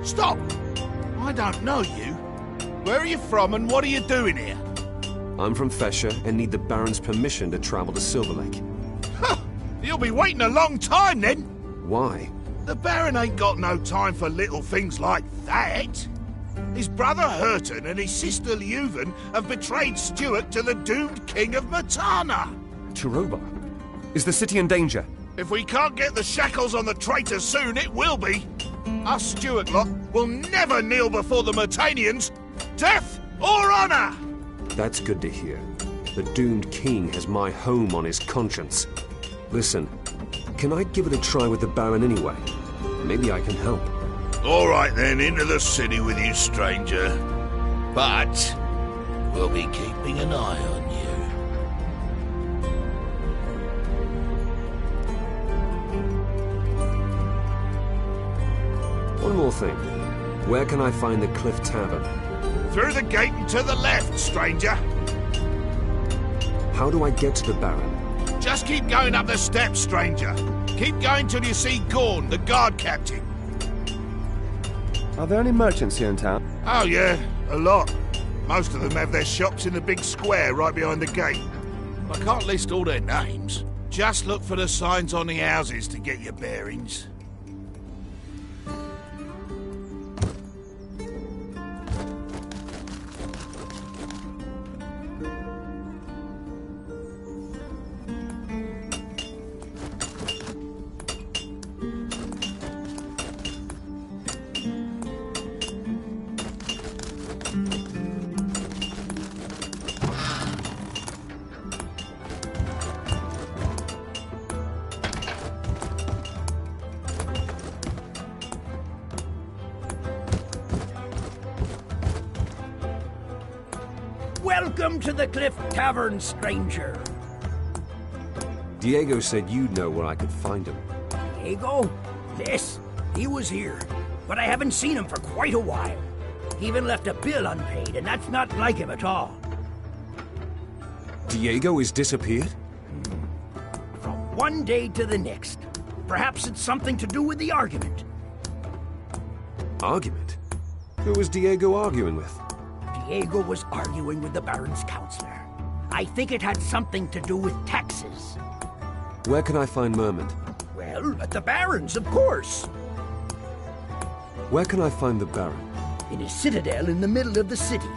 Stop! I don't know you. Where are you from and what are you doing here? I'm from Fesher and need the Baron's permission to travel to Silver Lake. Huh! You'll be waiting a long time then! Why? The Baron ain't got no time for little things like that. His brother Hurton and his sister Leuven have betrayed Stuart to the doomed king of Matana. Chiroba? Is the city in danger? If we can't get the shackles on the traitors soon, it will be. Us Stuart lot will never kneel before the Matanians. Death or honor! That's good to hear. The doomed king has my home on his conscience. Listen, can I give it a try with the Baron anyway? Maybe I can help. All right then, into the city with you, stranger. But we'll be keeping an eye on you. One more thing. Where can I find the Cliff Tavern? Through the gate and to the left, stranger. How do I get to the Baron? Just keep going up the steps, stranger. Keep going till you see Gorn, the guard captain. Are there any merchants here in town? Oh yeah, a lot. Most of them have their shops in the big square right behind the gate. I can't list all their names. Just look for the signs on the houses to get your bearings. Welcome to the Cliff Tavern, stranger. Diego said you'd know where I could find him. Diego? Yes, he was here, but I haven't seen him for quite a while. He even left a bill unpaid, and that's not like him at all. Diego is disappeared? From one day to the next. Perhaps it's something to do with the argument. Argument? Who was Diego arguing with? Diego was arguing with the Baron's counselor. I think it had something to do with taxes. Where can I find Mermond? Well, at the Baron's, of course. Where can I find the Baron? In his citadel in the middle of the city.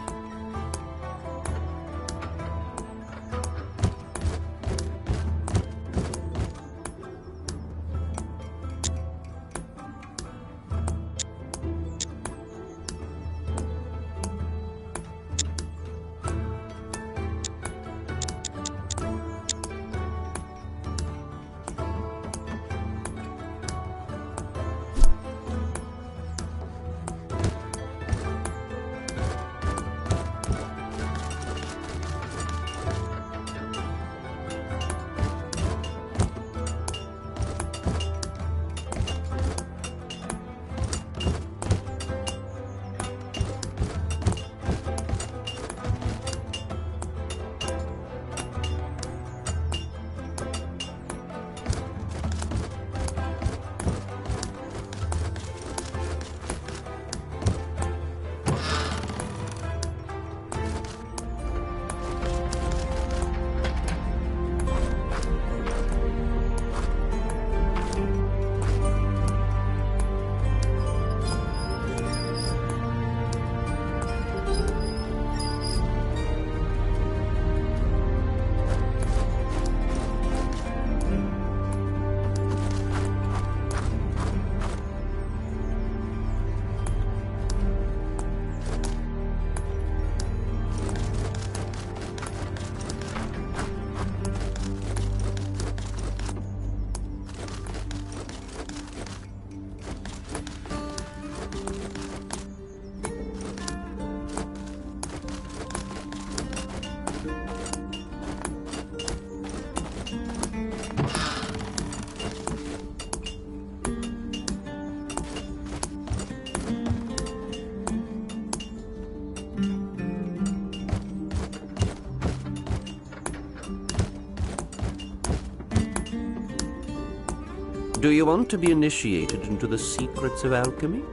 Do you want to be initiated into the secrets of alchemy?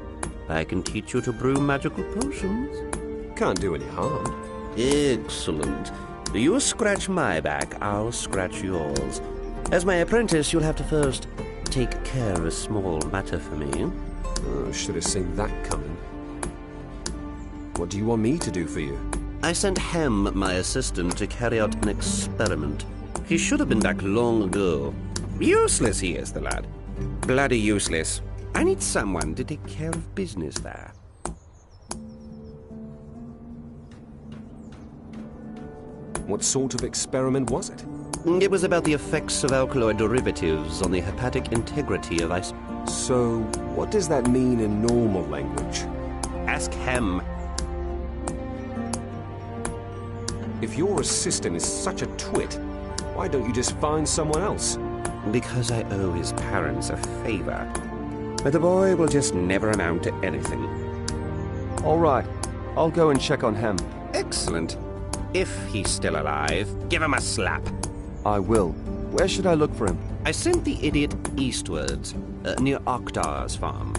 I can teach you to brew magical potions. Can't do any harm. Excellent. You scratch my back, I'll scratch yours. As my apprentice, you'll have to first take care of a small matter for me. Should have seen that coming. What do you want me to do for you? I sent Hem, my assistant, to carry out an experiment. He should have been back long ago. Useless he is, the lad. Bloody useless. I need someone to take care of business there. What sort of experiment was it? It was about the effects of alkaloid derivatives on the hepatic integrity of ice. So, what does that mean in normal language? Ask Hem. If your assistant is such a twit, why don't you just find someone else? Because I owe his parents a favor. But the boy will just never amount to anything. All right. I'll go and check on Hem. Excellent. If he's still alive, give him a slap. I will. Where should I look for him? I sent the idiot eastwards, near Oktar's farm.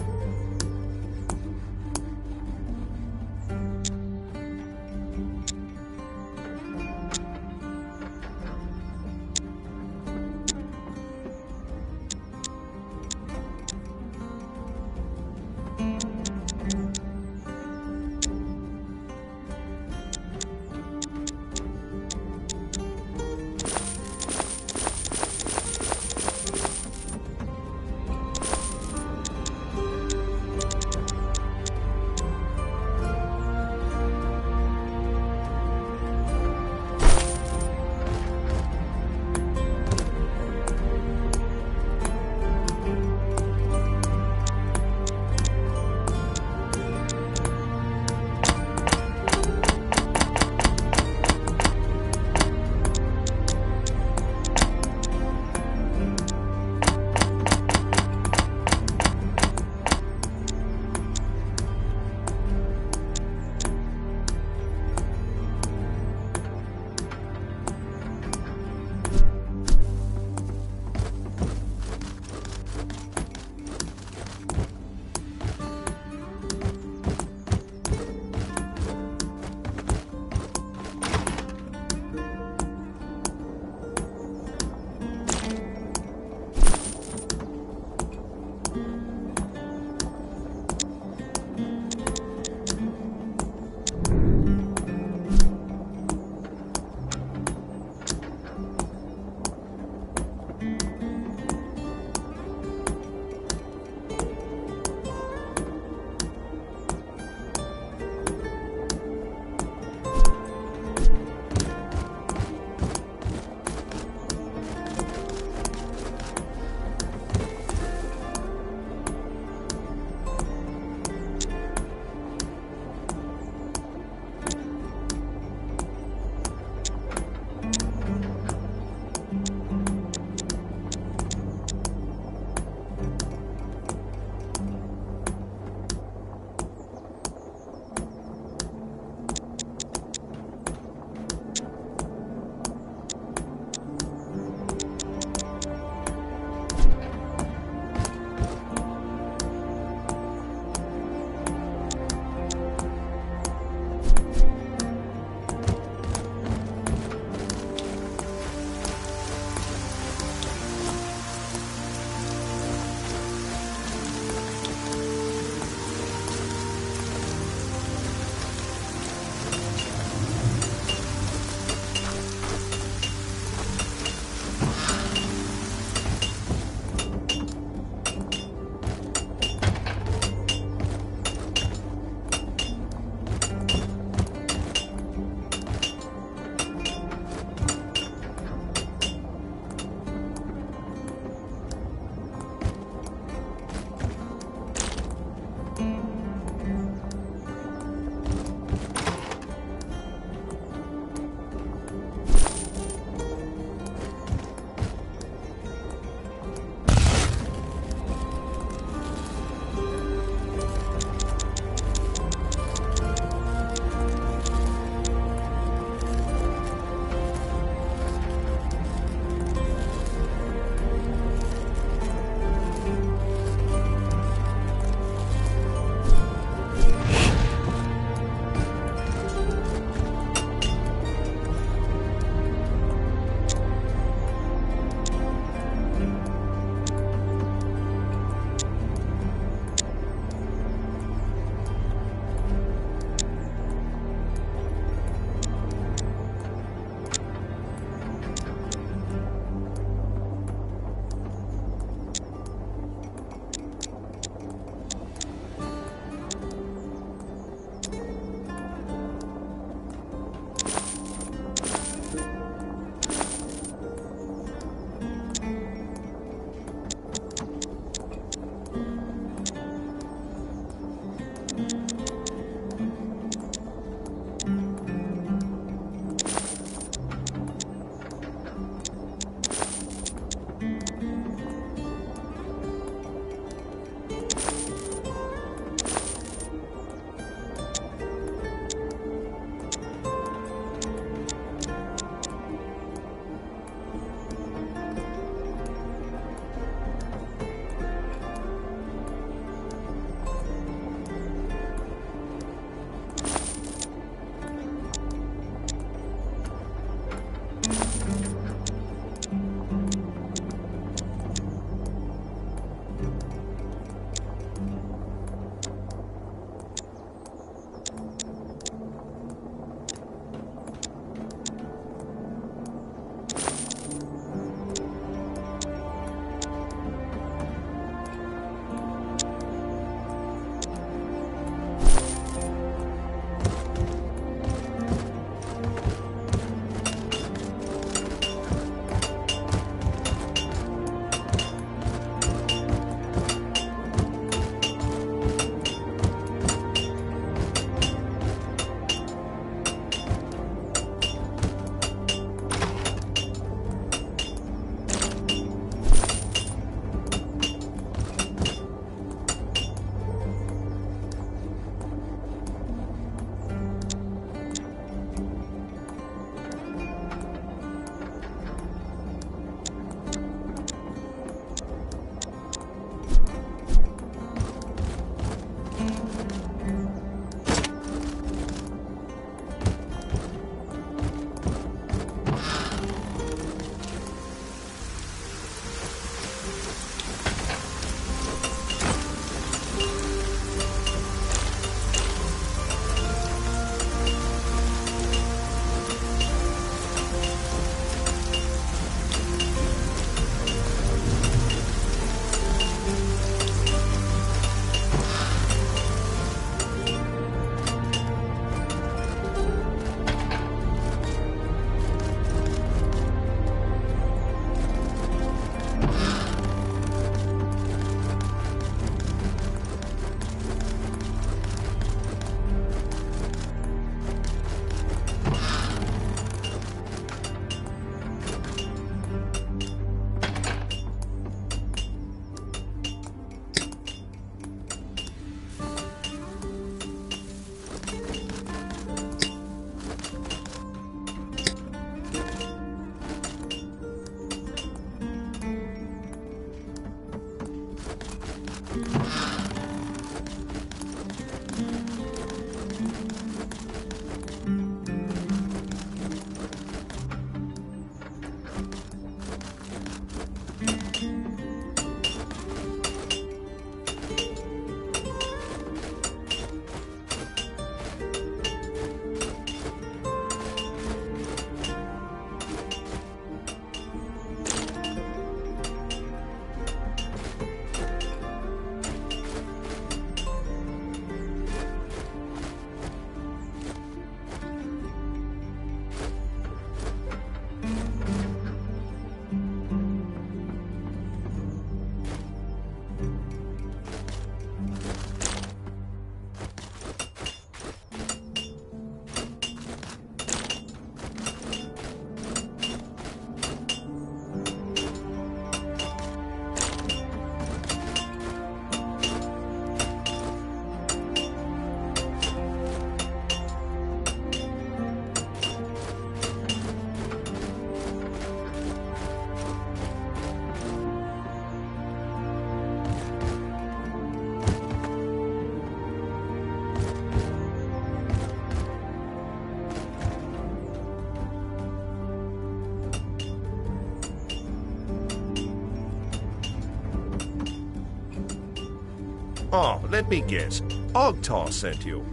Oh, let me guess. Ogtar sent you.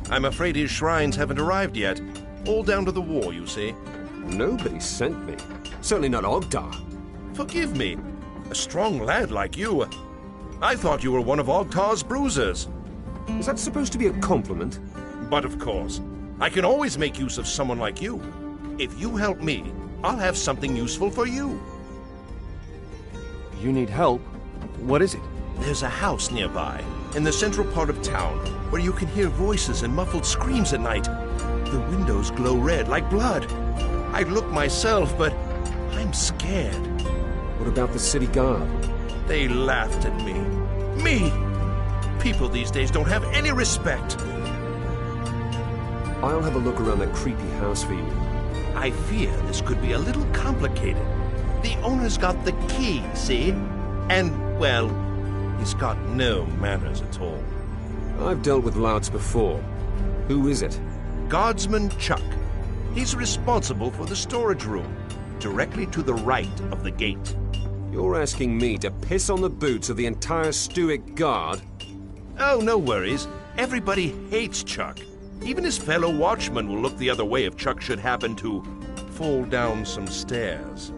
I'm afraid his shrines haven't arrived yet. All down to the war, you see. Nobody sent me. Certainly not Ogdar. Forgive me. A strong lad like you. I thought you were one of Ogtar's bruisers. Is that supposed to be a compliment? But of course, I can always make use of someone like you. If you help me, I'll have something useful for you. You need help? What is it? There's a house nearby, in the central part of town, where you can hear voices and muffled screams at night. The windows glow red like blood. I'd look myself, but I'm scared. What about the city guard? They laughed at me. Me! People these days don't have any respect. I'll have a look around that creepy house for you. I fear this could be a little complicated. The owner's got the key, see? And, well, he's got no manners at all. I've dealt with louts before. Who is it? Guardsman Chuck. He's responsible for the storage room, directly to the right of the gate. You're asking me to piss on the boots of the entire Stuic Guard? Oh, no worries. Everybody hates Chuck. Even his fellow watchmen will look the other way if Chuck should happen to fall down some stairs.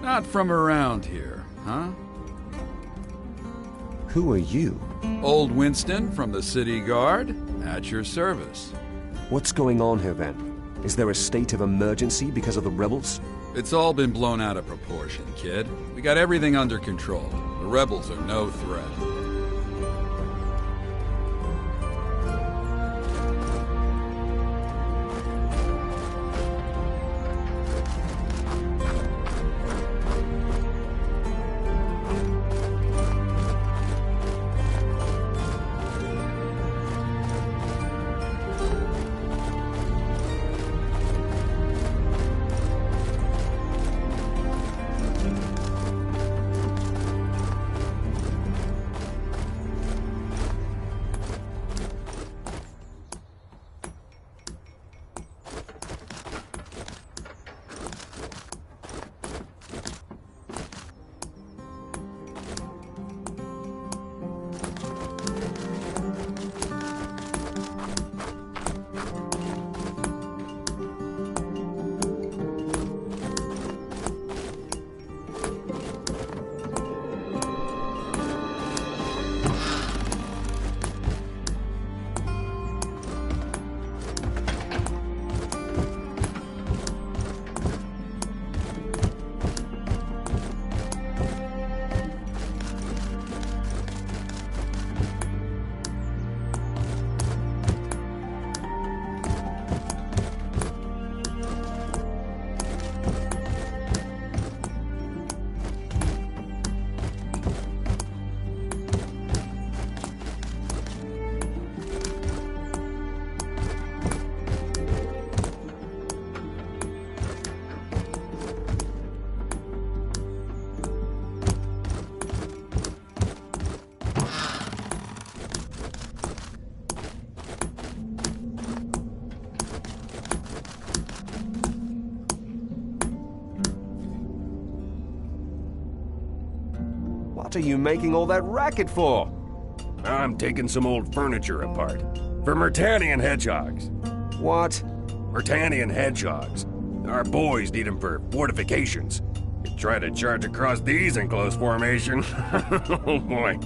Not from around here, huh? Who are you? Old Winston from the City Guard, at your service. What's going on here then? Is there a state of emergency because of the rebels? It's all been blown out of proportion, kid. We got everything under control. The rebels are no threat. What are you making all that racket for? I'm taking some old furniture apart. For Myrtanian hedgehogs. What? Myrtanian hedgehogs. Our boys need them for fortifications. You try to charge across these in close formation. Oh boy.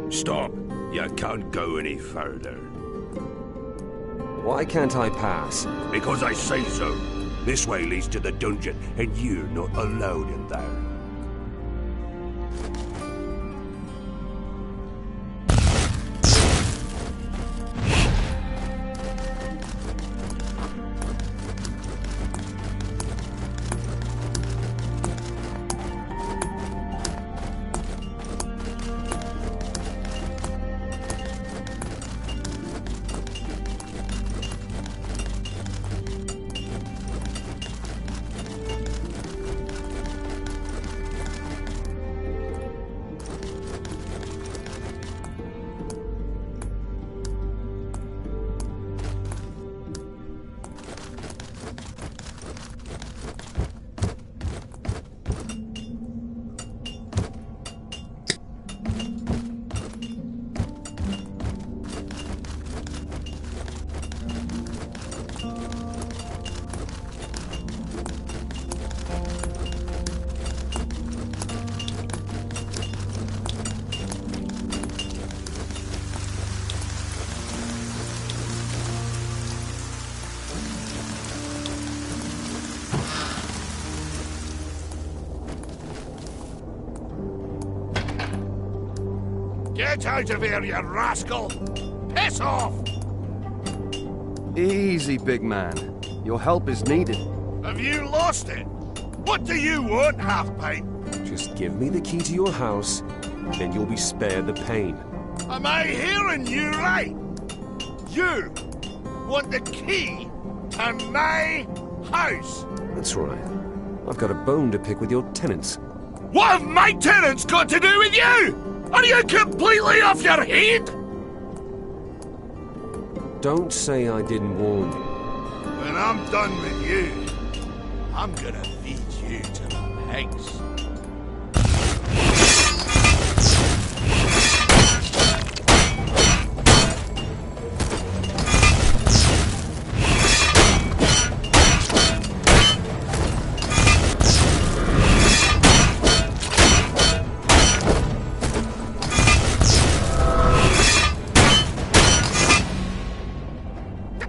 Stop. You can't go any further. Why can't I pass? Because I say so. This way leads to the dungeon, and you're not allowed in there. Get out of here, you rascal! Piss off! Easy, big man. Your help is needed. Have you lost it? What do you want, half-pint? Just give me the key to your house, then you'll be spared the pain. Am I hearing you right? You want the key to my house? That's right. I've got a bone to pick with your tenants. What have my tenants got to do with you? Are you completely off your head? Don't say I didn't warn you. When I'm done with you, I'm gonna feed you to the pigs.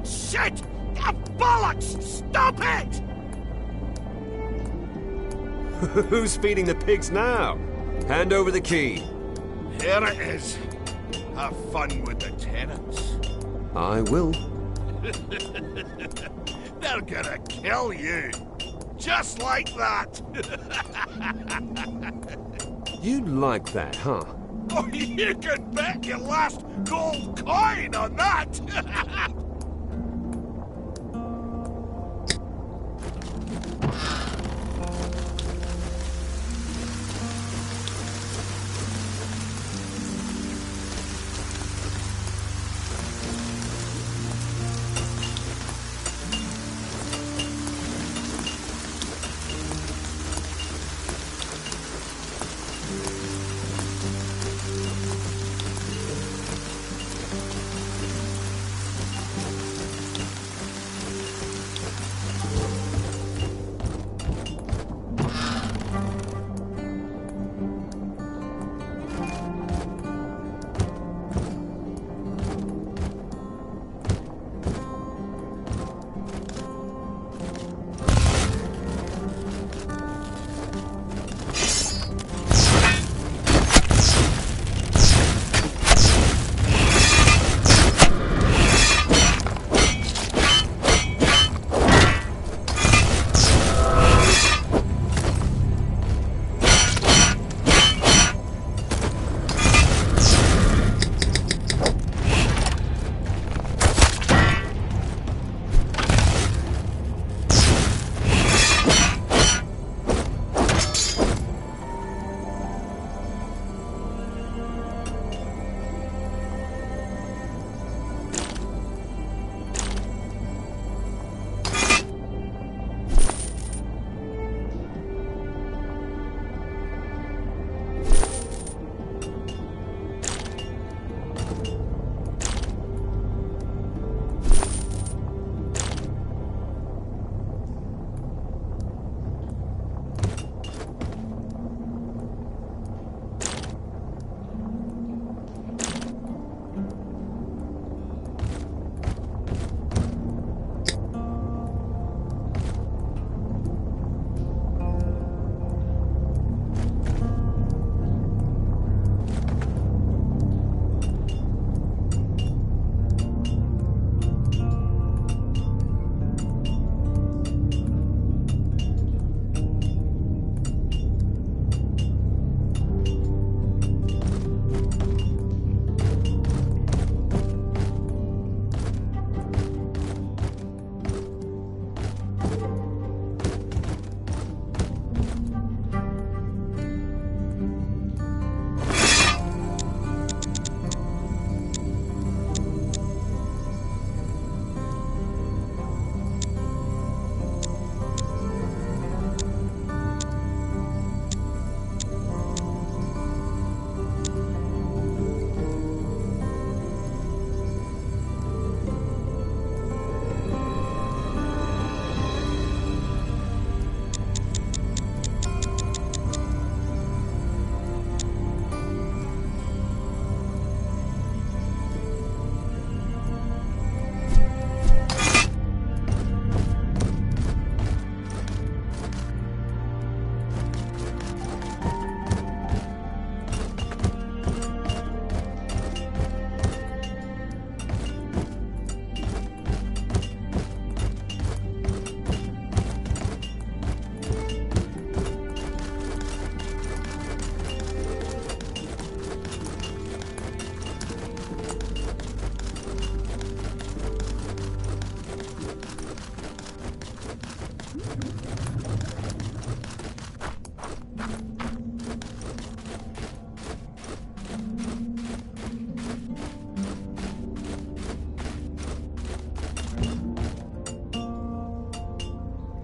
Shit! Bollocks! Stop it! Who's feeding the pigs now? Hand over the key. Here it is. Have fun with the tenants. I will. They're gonna kill you. Just like that. You like that, huh? Oh, you can bet your last gold coin on that.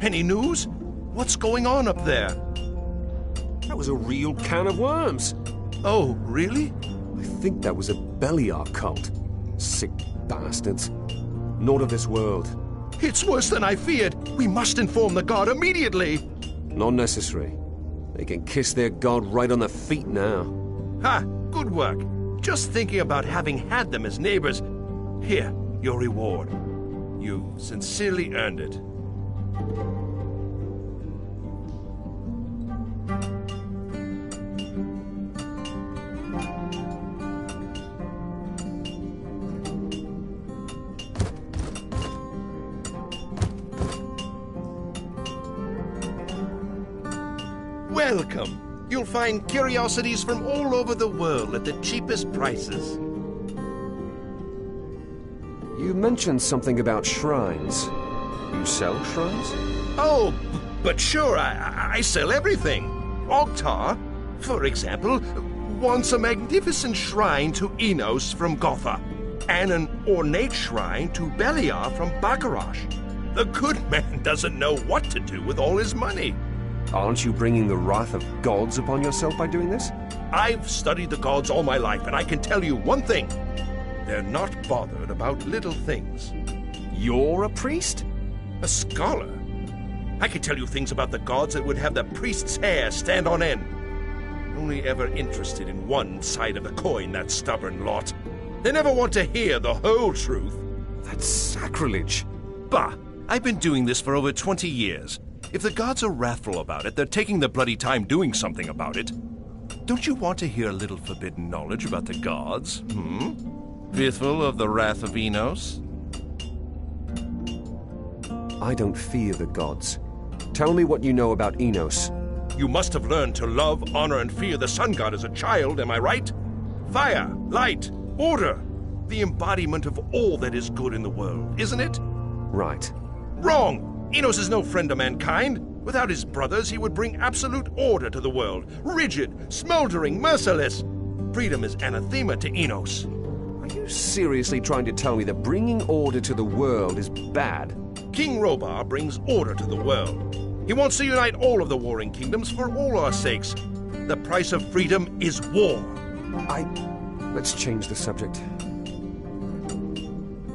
Any news? What's going on up there? That was a real can of worms. Oh, really? I think that was a Beliar cult. Sick bastards. Not of this world. It's worse than I feared. We must inform the god immediately. Not necessary. They can kiss their god right on the feet now. Ha! Good work. Just thinking about having had them as neighbors. Here, your reward. You've sincerely earned it. Welcome. You'll find curiosities from all over the world at the cheapest prices. You mentioned something about shrines. You sell shrines? Oh, but sure, I sell everything. Ogtar, for example, wants a magnificent shrine to Enos from Gotha, and an ornate shrine to Beliar from Bacarash. The good man doesn't know what to do with all his money. Aren't you bringing the wrath of gods upon yourself by doing this? I've studied the gods all my life, and I can tell you one thing. They're not bothered about little things. You're a priest? A scholar? I can tell you things about the gods that would have the priest's hair stand on end. Only ever interested in one side of the coin, that stubborn lot. They never want to hear the whole truth. That's sacrilege. Bah! I've been doing this for over 20 years. If the gods are wrathful about it, they're taking the bloody time doing something about it. Don't you want to hear a little forbidden knowledge about the gods? Fearful of the wrath of Enos? I don't fear the gods. Tell me what you know about Enos. You must have learned to love, honor, and fear the sun god as a child, am I right? Fire, light, order. The embodiment of all that is good in the world, isn't it? Right. Wrong! Enos is no friend of mankind. Without his brothers, he would bring absolute order to the world. Rigid, smoldering, merciless. Freedom is anathema to Enos. Are you seriously trying to tell me that bringing order to the world is bad? King Robar brings order to the world. He wants to unite all of the warring kingdoms for all our sakes. The price of freedom is war. Let's change the subject.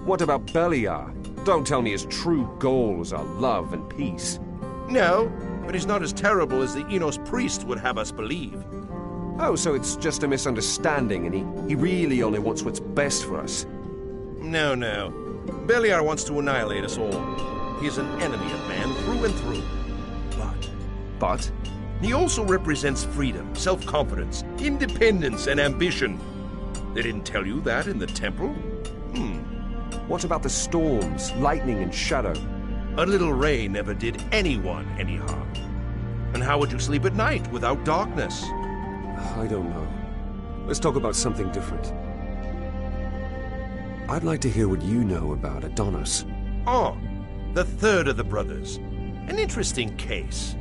What about Beliar? Don't tell me his true goals are love and peace. No, but he's not as terrible as the Enos priest would have us believe. Oh, so it's just a misunderstanding and he really only wants what's best for us. No. Beliar wants to annihilate us all. He is an enemy of man through and through. But? He also represents freedom, self-confidence, independence, and ambition. They didn't tell you that in the temple? What about the storms, lightning, and shadow? A little rain never did anyone any harm. And how would you sleep at night without darkness? I don't know. Let's talk about something different. I'd like to hear what you know about Adonis. Oh, the third of the brothers. An interesting case.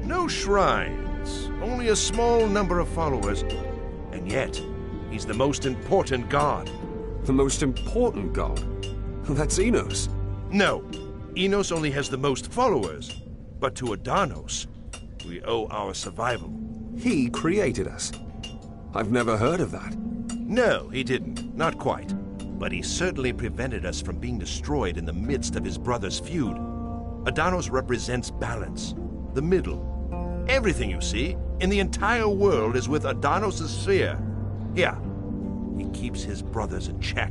No shrines, only a small number of followers. And yet, he's the most important god. The most important god? That's Enos. No, Enos only has the most followers. But to Adonis, we owe our survival. He created us. I've never heard of that. No, he didn't. Not quite. But he certainly prevented us from being destroyed in the midst of his brother's feud. Adonis represents balance, the middle. Everything you see in the entire world is with Adonis' sphere. Here, he keeps his brothers in check.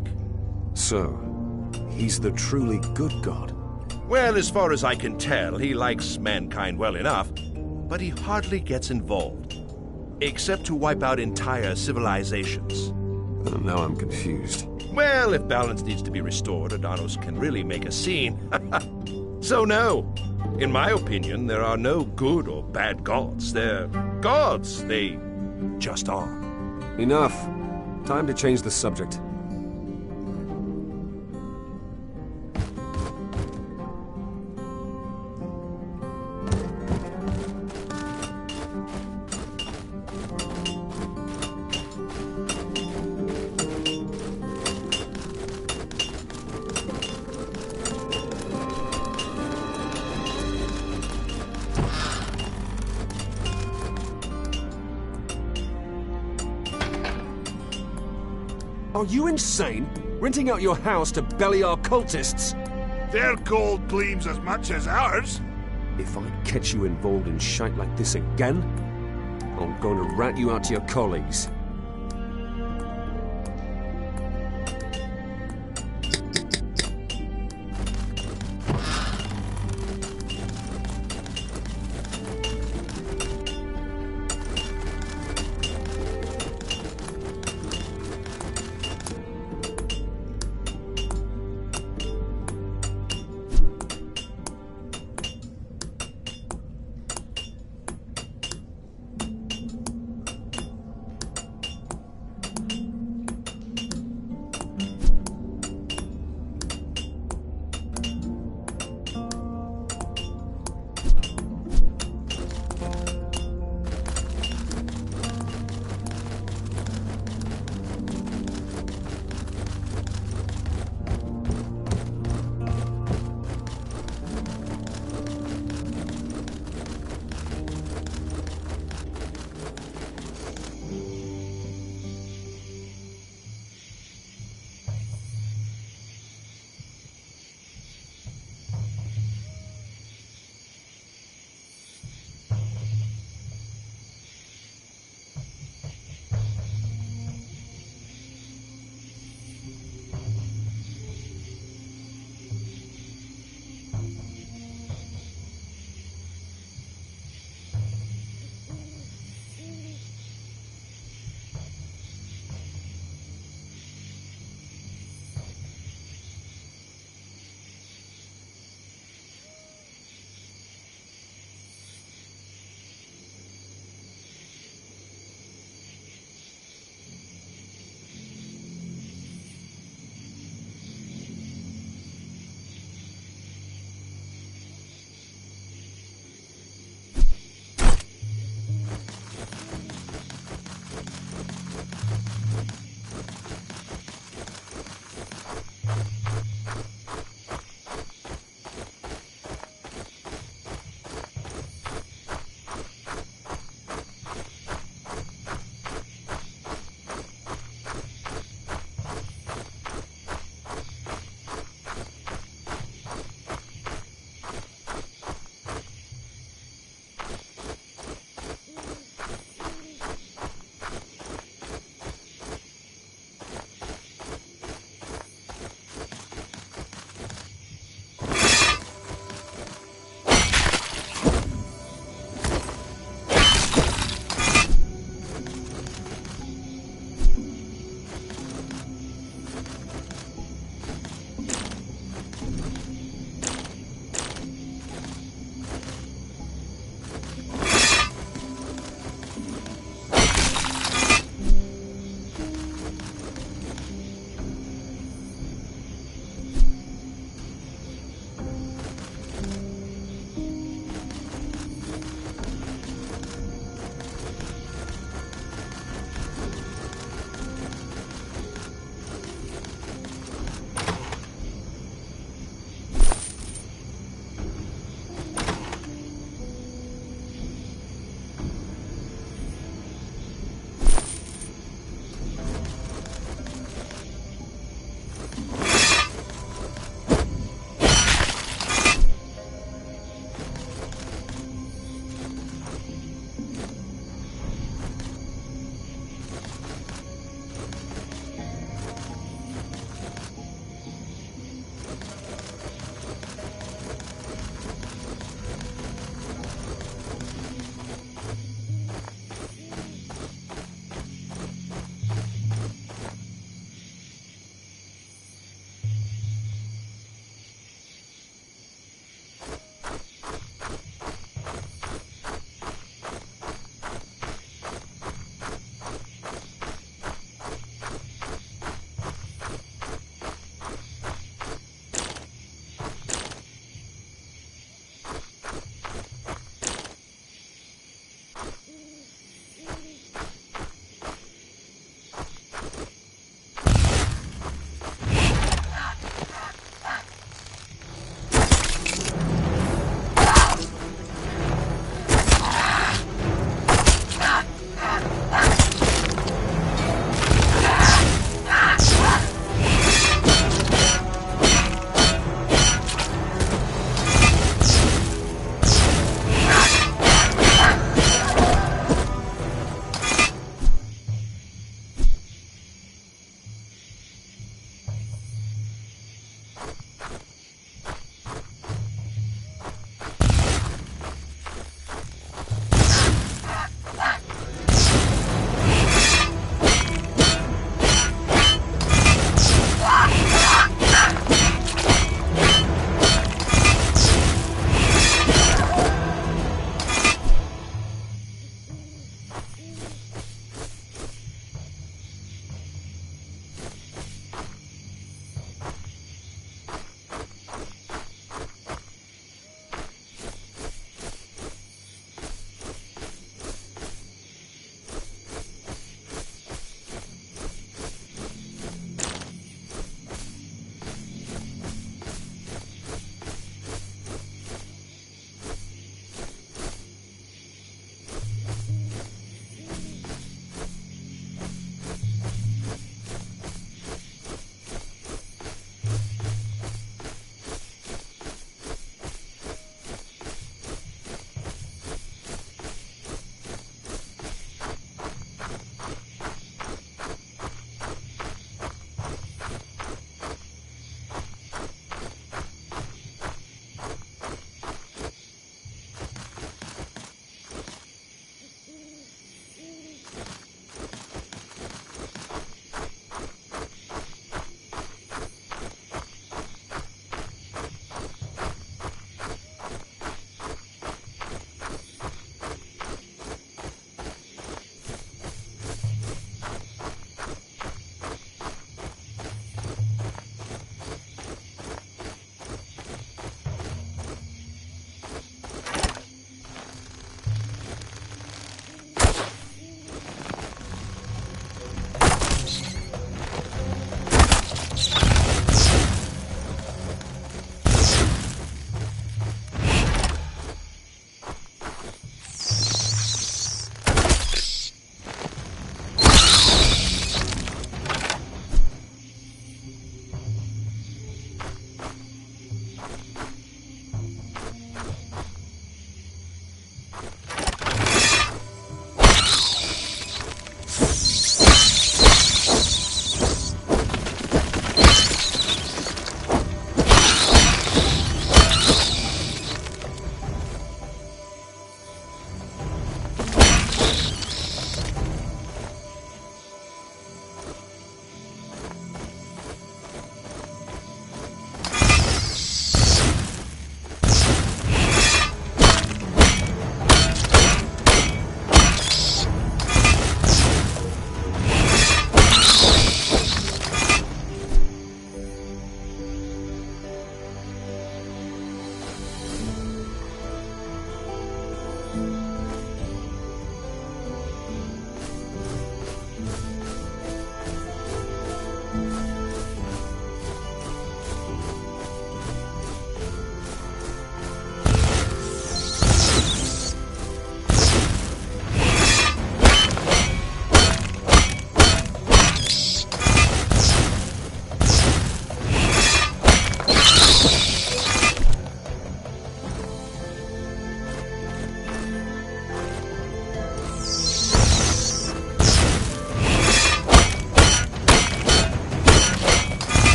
So, he's the truly good god. Well, as far as I can tell, he likes mankind well enough, but he hardly gets involved. Except to wipe out entire civilizations. Now I'm confused. Well, if balance needs to be restored, Adonis can really make a scene. So no. In my opinion, there are no good or bad gods. They're gods. They just are. Enough. Time to change the subject. Are you insane? Renting out your house to Beliar cultists? Their gold gleams as much as ours. If I catch you involved in shite like this again, I'm going to rat you out to your colleagues.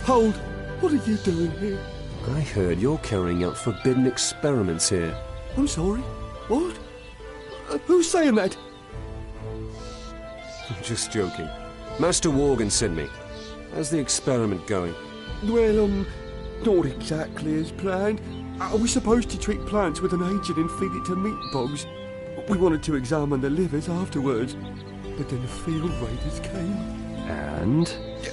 Hold! What are you doing here? I heard you're carrying out forbidden experiments here. I'm sorry. What? Who's saying that? I'm just joking. Master Worgen sent me. How's the experiment going? Well, not exactly as planned. Are we supposed to treat plants with an agent and feed it to meat bugs? We wanted to examine the livers afterwards, but then the field raiders came. And?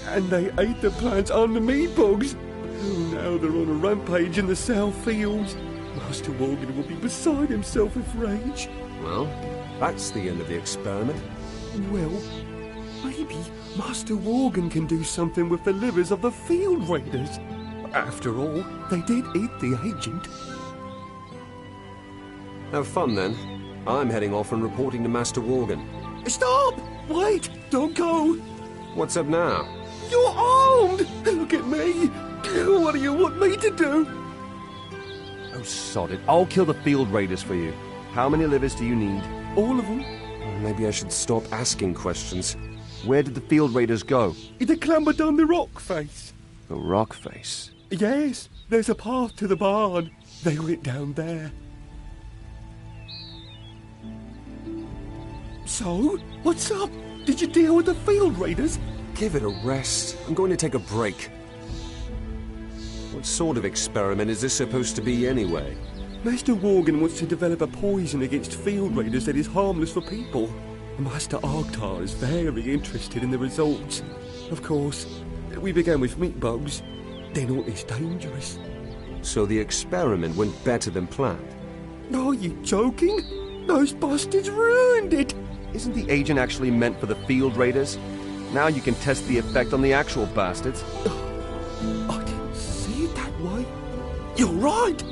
And they ate the plants and the meat bugs. Oh, now they're on a rampage in the south fields. Master Worgen will be beside himself with rage. Well, that's the end of the experiment. Well, maybe Master Worgen can do something with the livers of the field raiders. After all, they did eat the agent. Have fun then. I'm heading off and reporting to Master Worgen. Stop! Wait! Don't go! What's up now? You're armed! Look at me! What do you want me to do? Oh, sod it. I'll kill the field raiders for you. How many livers do you need? All of them. Maybe I should stop asking questions. Where did the field raiders go? They clambered down the rock face. The rock face? Yes, there's a path to the barn. They went down there. So, what's up? Did you deal with the field raiders? Give it a rest. I'm going to take a break. What sort of experiment is this supposed to be anyway? Master Worgen wants to develop a poison against field raiders that is harmless for people. Master Arctar is very interested in the results. Of course, we began with meat bugs. They're not as dangerous. So the experiment went better than planned? Are you joking? Those bastards ruined it! Isn't the agent actually meant for the field raiders? Now you can test the effect on the actual bastards. I didn't see it that way. You're right!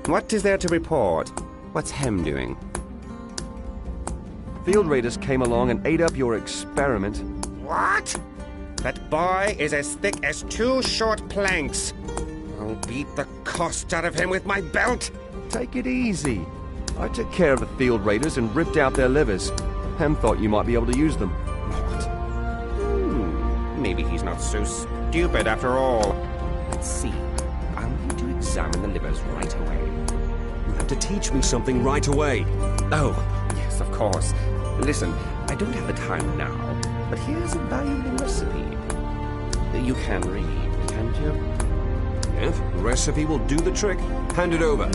What is there to report? What's Hem doing? Field raiders came along and ate up your experiment. What? That boy is as thick as 2 short planks. I'll beat the cost out of him with my belt. Take it easy. I took care of the field raiders and ripped out their livers. Hem thought you might be able to use them. Maybe he's not so stupid after all. Let's see. I'll need to examine the livers right away. You have to teach me something right away. Oh, yes, of course. Listen, I don't have the time now, but here's a valuable recipe. You can read, can't you? If the recipe will do the trick, hand it over.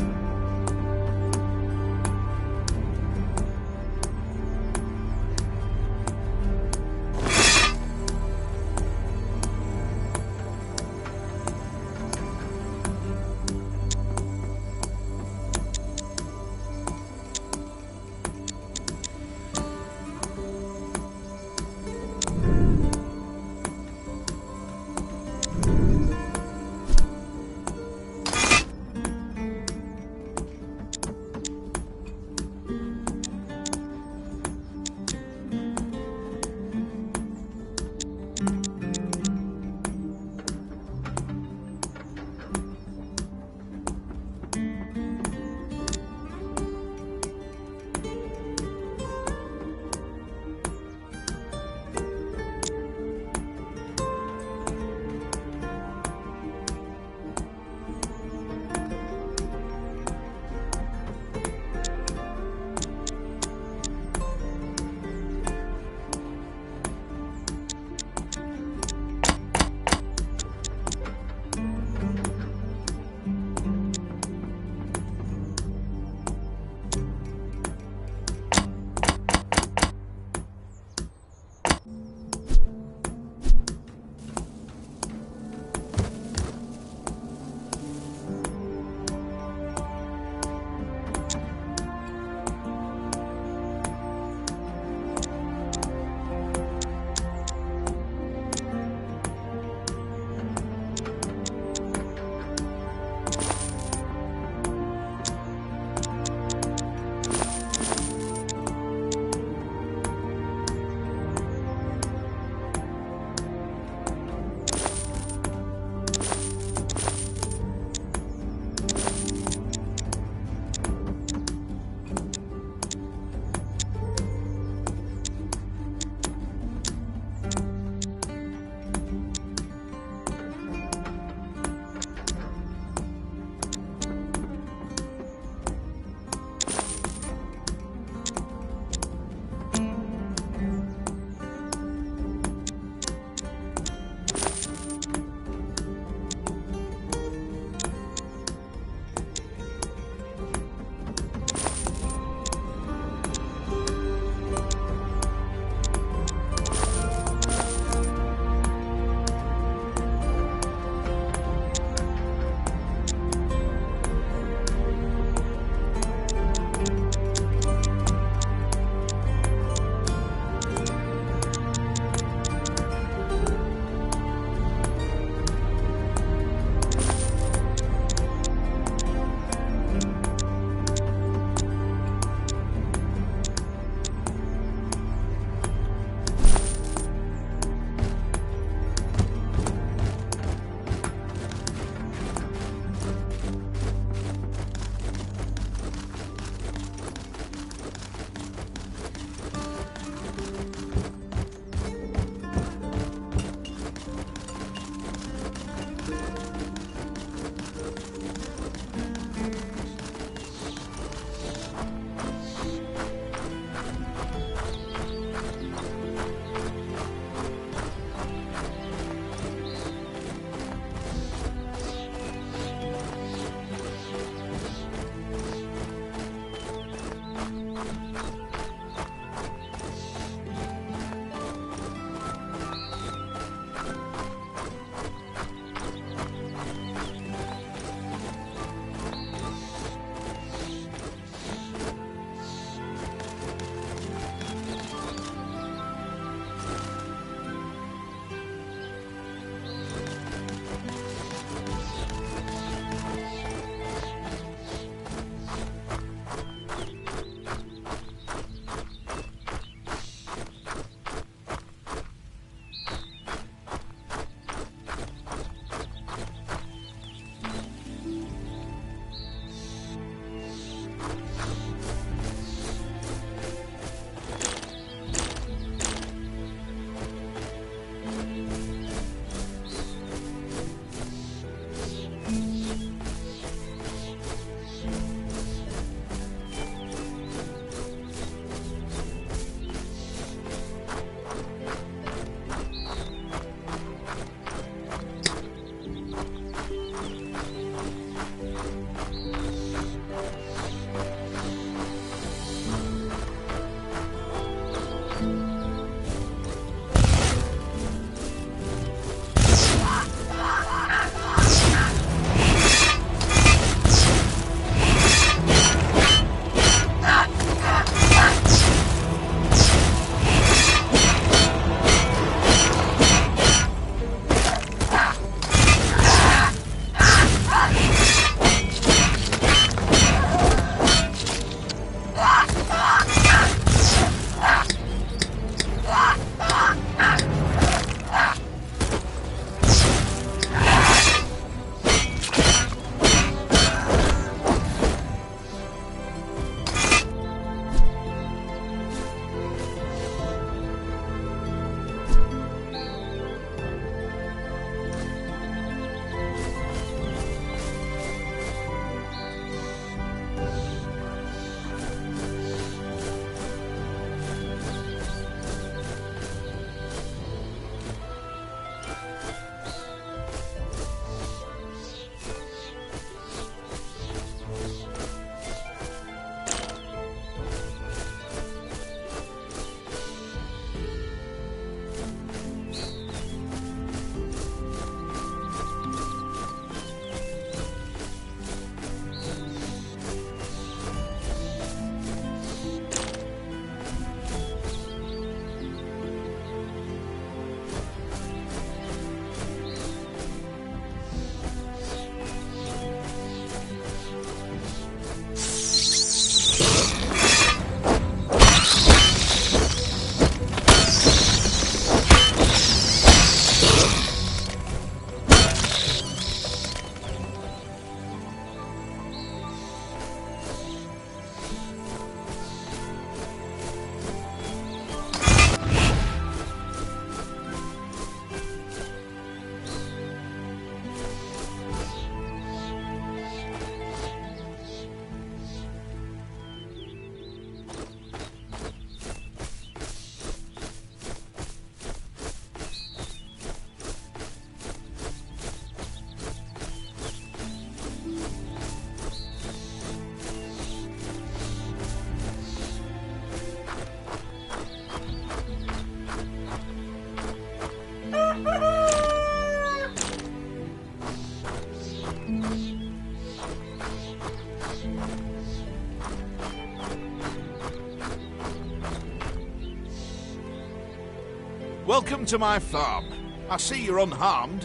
Welcome to my farm. I see you're unharmed.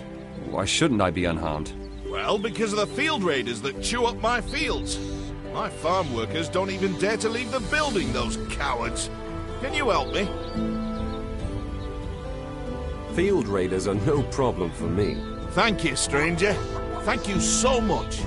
Why shouldn't I be unharmed? Well, because of the field raiders that chew up my fields. My farm workers don't even dare to leave the building, those cowards. Can you help me? Field raiders are no problem for me. Thank you, stranger. Thank you so much.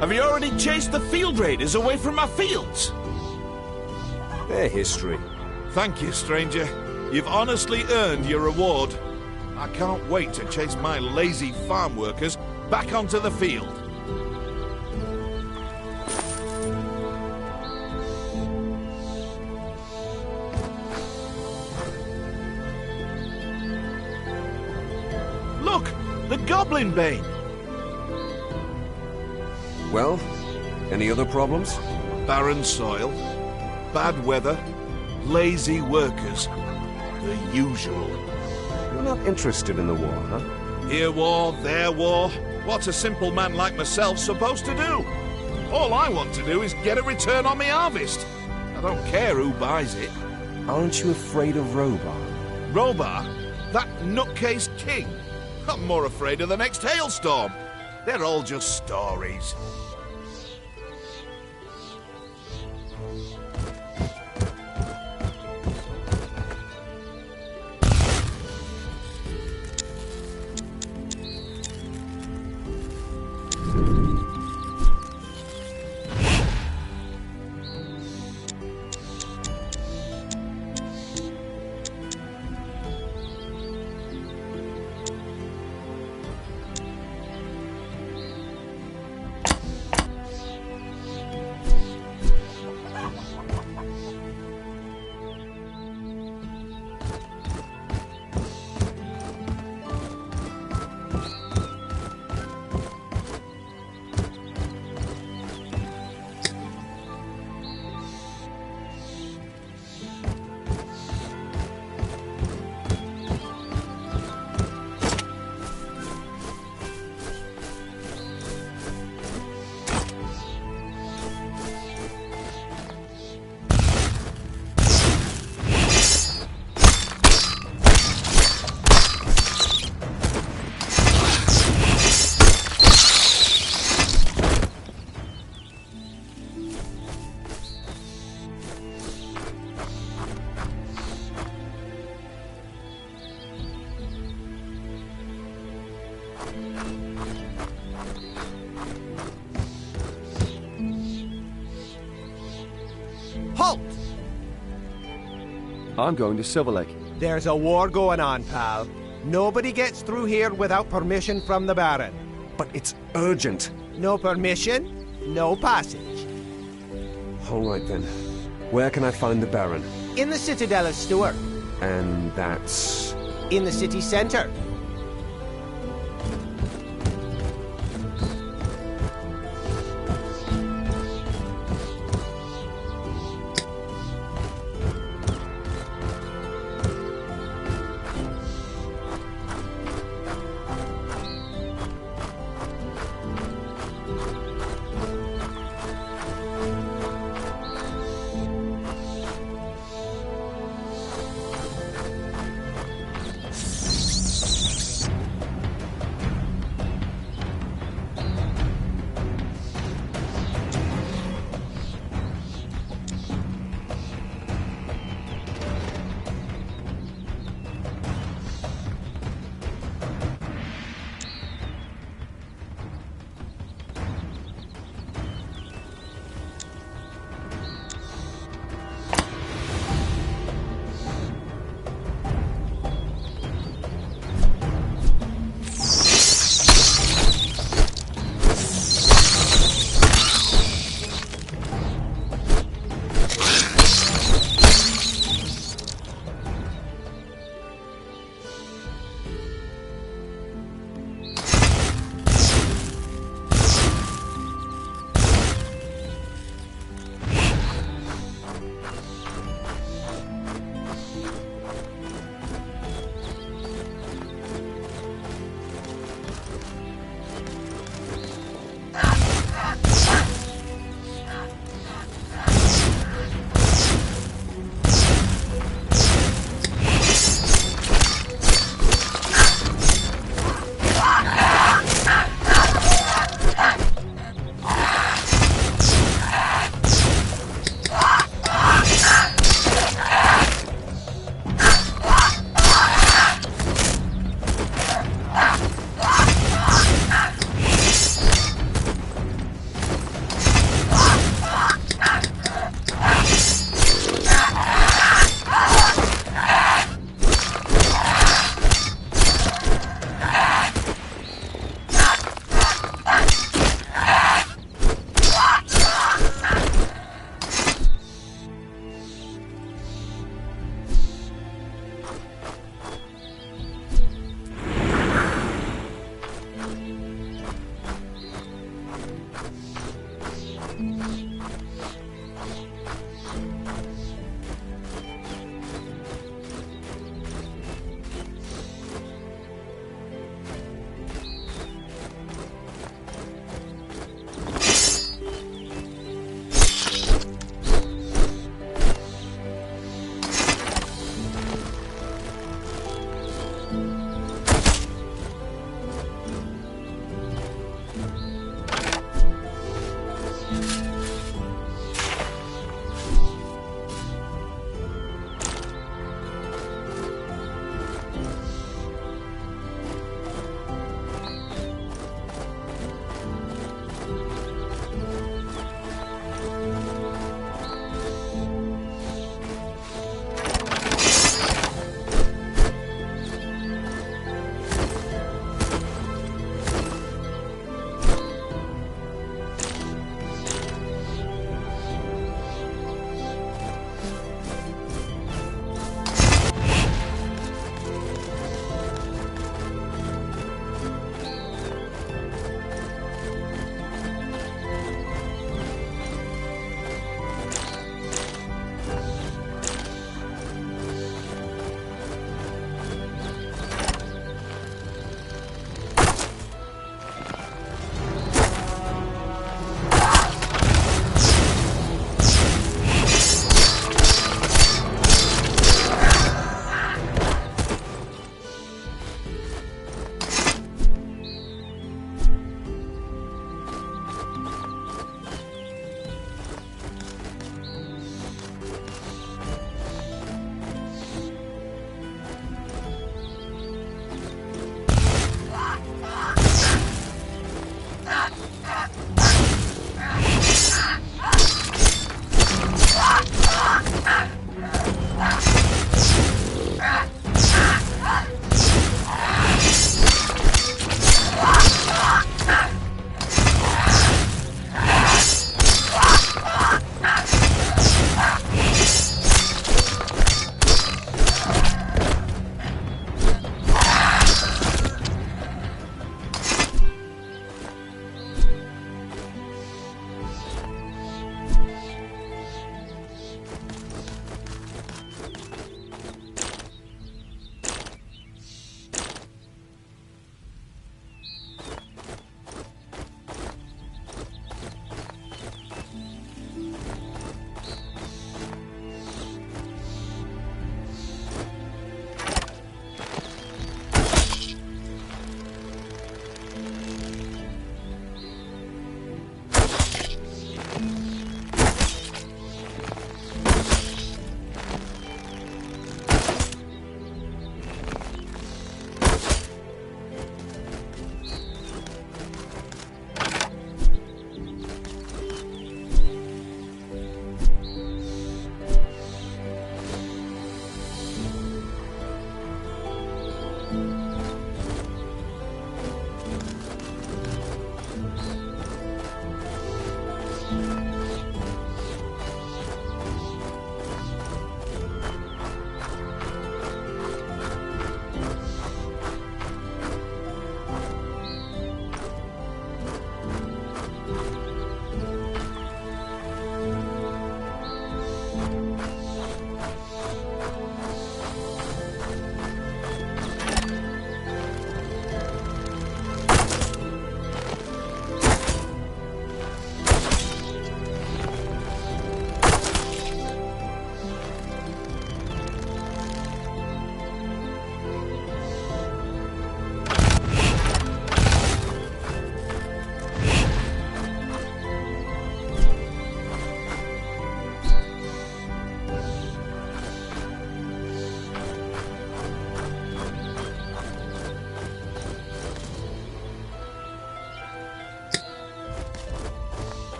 Have you already chased the field raiders away from my fields? Their history. Thank you, stranger. You've honestly earned your reward. I can't wait to chase my lazy farm workers back onto the field. Look! The Goblin Bane! Well, any other problems? Barren soil, bad weather, lazy workers. The usual. You're not interested in the war, huh? Here war, there war. What's a simple man like myself supposed to do? All I want to do is get a return on my harvest. I don't care who buys it. Aren't you afraid of Robar? Robar? That nutcase king? I'm more afraid of the next hailstorm. They're all just stories. Halt! I'm going to Silver Lake. There's a war going on, pal. Nobody gets through here without permission from the Baron. But it's urgent. No permission, no passage. All right then. Where can I find the Baron? In the Citadel of Stewart. And that's... In the city center.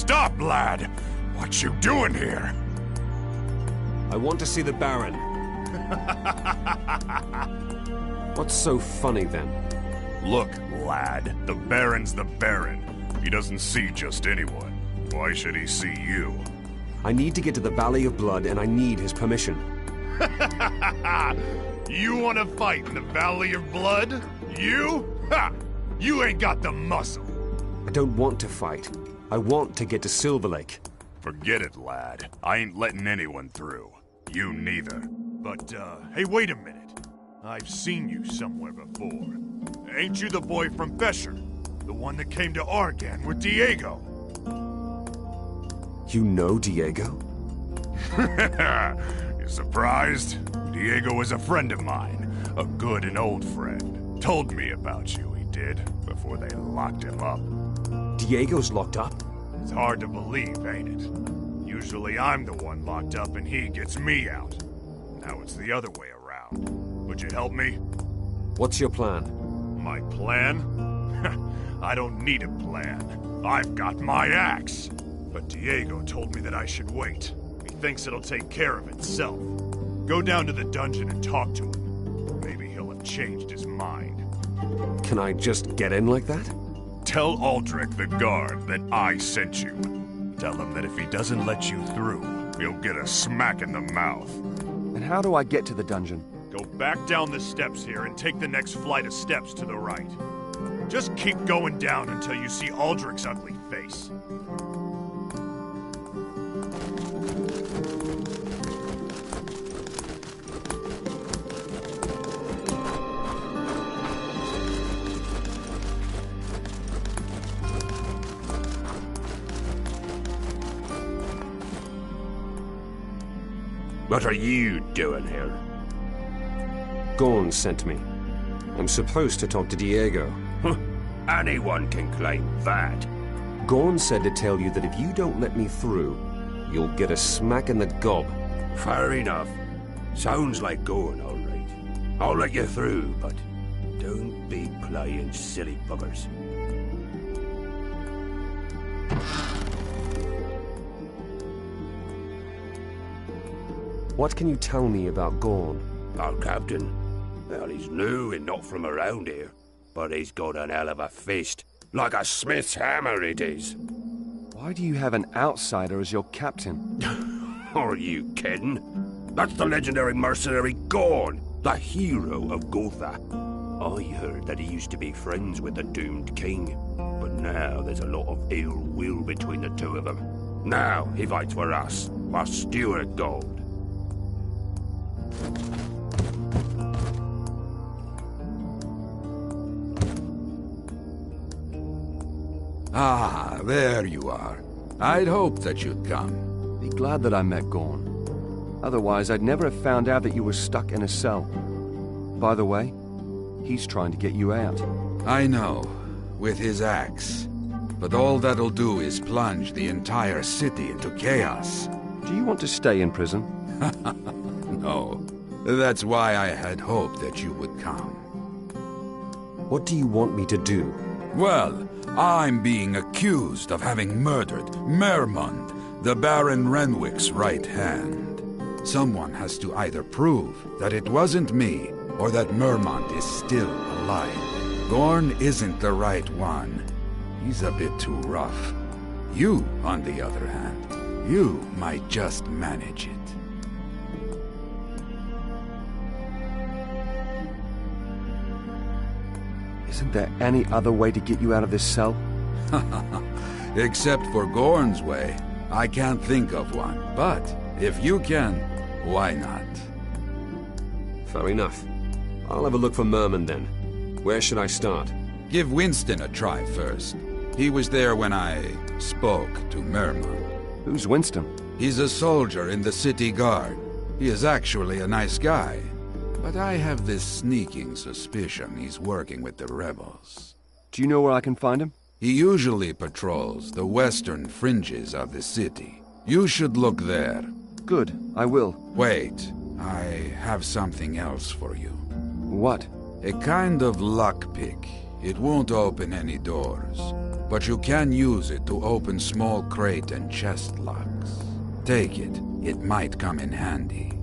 Stop, lad! What you doing here? I want to see the Baron. What's so funny, then? Look, lad, the Baron's the Baron. He doesn't see just anyone. Why should he see you? I need to get to the Valley of Blood, and I need his permission. You want to fight in the Valley of Blood? You? Ha! You ain't got the muscle. I don't want to fight. I want to get to Silver Lake. Forget it, lad. I ain't letting anyone through. You neither. But, hey, wait a minute. I've seen you somewhere before. Ain't you the boy from Fesher? The one that came to Argan with Diego? You know Diego? You surprised? Diego is a friend of mine. A good and old friend. Told me about you, he did, before they locked him up. Diego's locked up? It's hard to believe, ain't it? Usually I'm the one locked up and he gets me out. Now it's the other way around. Would you help me? What's your plan? My plan? I don't need a plan. I've got my axe. But Diego told me that I should wait. He thinks it'll take care of itself. Go down to the dungeon and talk to him. Maybe he'll have changed his mind. Can I just get in like that? Tell Aldrich the guard that I sent you. Tell him that if he doesn't let you through, he'll get a smack in the mouth. And how do I get to the dungeon? Go back down the steps here and take the next flight of steps to the right. Just keep going down until you see Aldrich's ugly face. What are you doing here? Gorn sent me. I'm supposed to talk to Diego. Anyone can claim that. Gorn said to tell you that if you don't let me through, you'll get a smack in the gob. Fair enough. Sounds like Gorn, all right. I'll let you through, but don't be playing silly buggers. What can you tell me about Gorn? Our captain? Well, he's new and not from around here, but he's got an hell of a fist. Like a smith's hammer it is. Why do you have an outsider as your captain? Are you kidding? That's the legendary mercenary Gorn, the hero of Gotha. I heard that he used to be friends with the doomed king, but now there's a lot of ill will between the two of them. Now he fights for us, our steward gold. Ah, there you are. I'd hoped that you'd come. Be glad that I met Gorn. Otherwise, I'd never have found out that you were stuck in a cell. By the way, he's trying to get you out. I know, with his axe. But all that'll do is plunge the entire city into chaos. Do you want to stay in prison? No. That's why I had hoped that you would come. What do you want me to do? Well, I'm being accused of having murdered Mermund, the Baron Renwick's right hand. Someone has to either prove that it wasn't me, or that Mermund is still alive. Gorn isn't the right one. He's a bit too rough. You, on the other hand, you might just manage it. Isn't there any other way to get you out of this cell? Except for Gorn's way. I can't think of one. But if you can, why not? Fair enough. I'll have a look for Merman then. Where should I start? Give Winston a try first. He was there when I spoke to Merman. Who's Winston? He's a soldier in the city guard. He is actually a nice guy. But I have this sneaking suspicion he's working with the rebels. Do you know where I can find him? He usually patrols the western fringes of the city. You should look there. Good, I will. Wait, I have something else for you. What? A kind of lockpick. It won't open any doors. but you can use it to open small crate and chest locks. Take it. It might come in handy.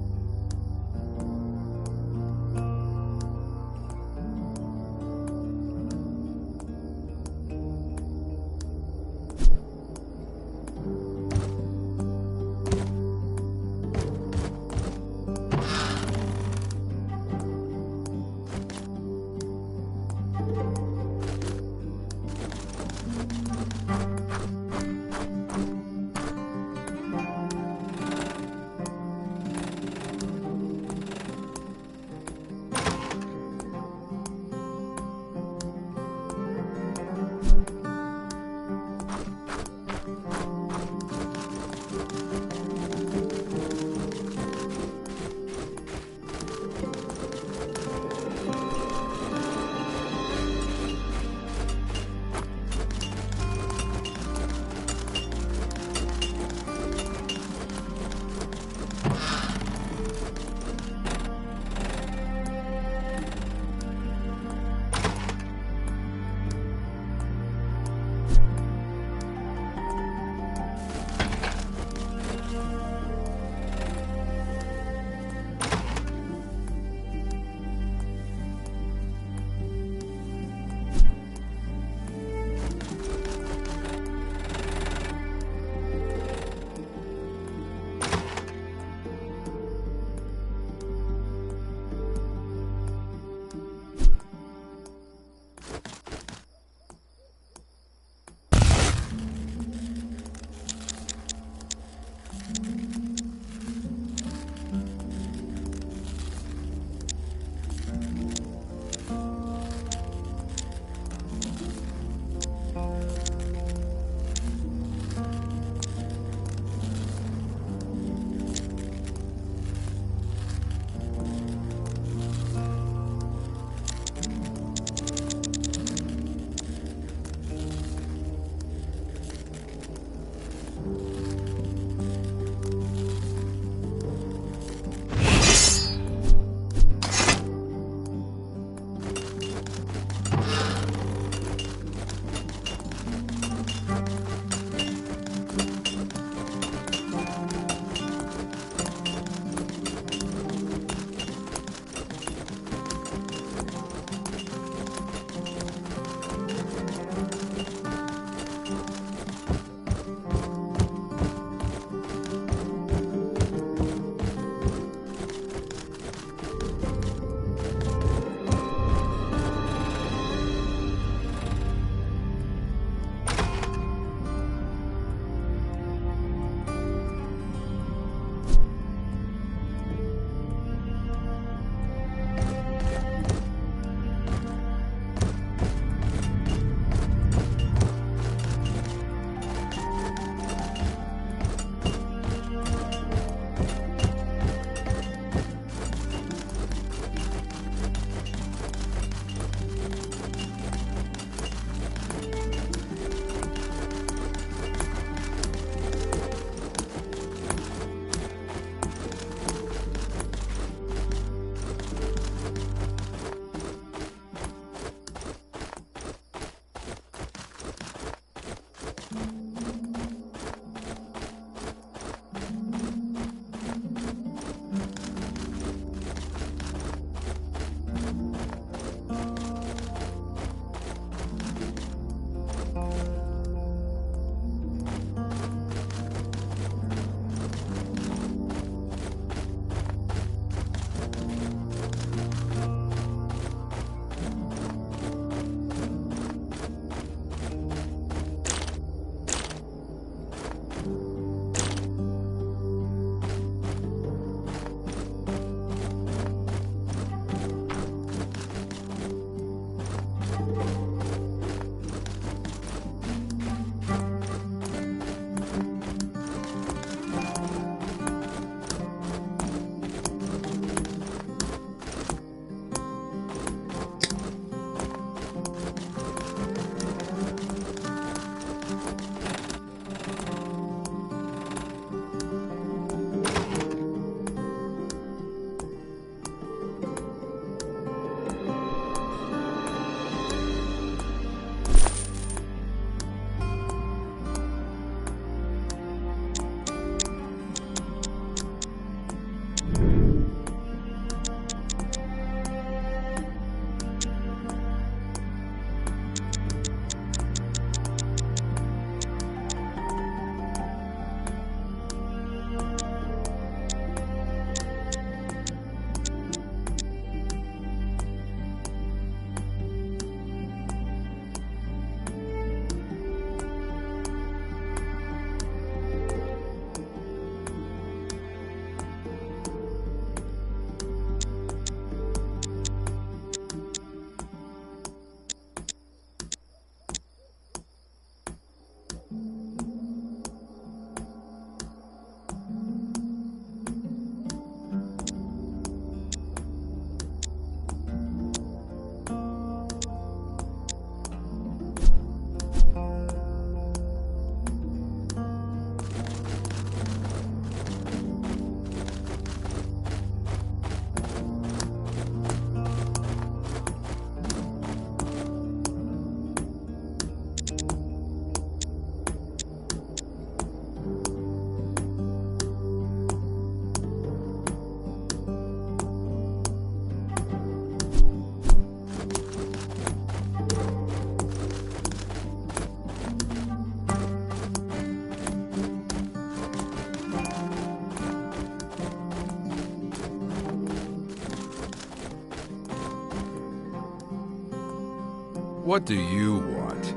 What do you want?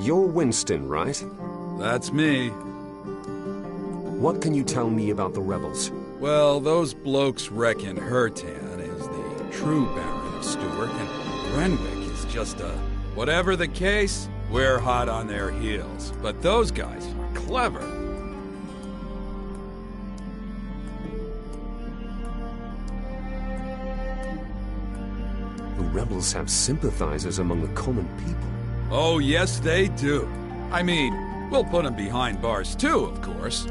You're Winston, right? That's me. What can you tell me about the rebels? Well, those blokes reckon Hertan is the true Baron of Stewart, and Renwick is just a... Whatever the case, we're hot on their heels. But those guys are clever. The rebels have sympathizers among the common people. Oh, yes, they do. I mean, we'll put them behind bars too, of course.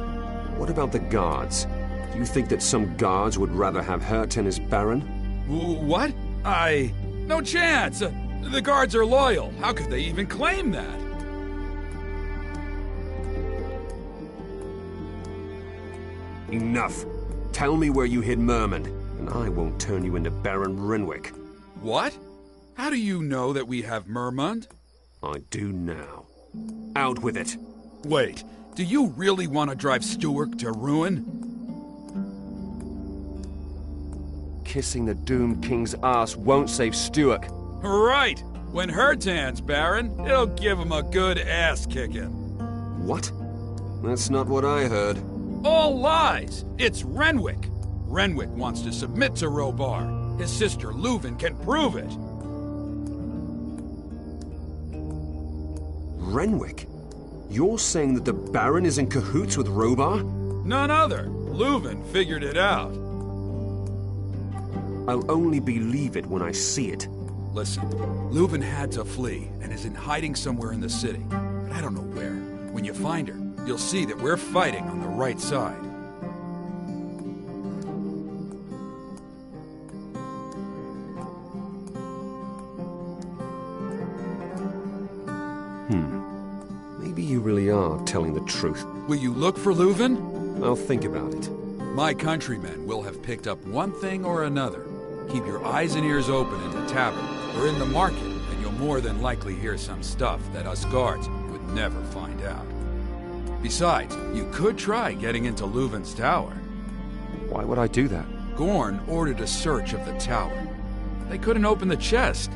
What about the guards? Do you think that some guards would rather have Hertan as Baron? What? No chance! The guards are loyal. How could they even claim that? Enough. Tell me where you hid Merman, and I won't turn you into Baron Renwick. What? How do you know that we have Mermund? I do now. Out with it. Wait, do you really want to drive Stewart to ruin? Kissing the doomed king's ass won't save Stewart. Right! When Hertan's Baron, it'll give him a good ass-kicking. What? That's not what I heard. All lies! It's Renwick! Renwick wants to submit to Robar. His sister Leuven can prove it. Renwick? You're saying that the Baron is in cahoots with Robar? None other. Leuven figured it out. I'll only believe it when I see it. Listen, Leuven had to flee and is in hiding somewhere in the city. But I don't know where. When you find her, you'll see that we're fighting on the right side. Maybe you really are telling the truth. Will you look for Leuven? I'll think about it. My countrymen will have picked up one thing or another. Keep your eyes and ears open in the tavern or in the market, and you'll more than likely hear some stuff that us guards would never find out. Besides, you could try getting into Leuven's tower. Why would I do that? Gorn ordered a search of the tower. They couldn't open the chest.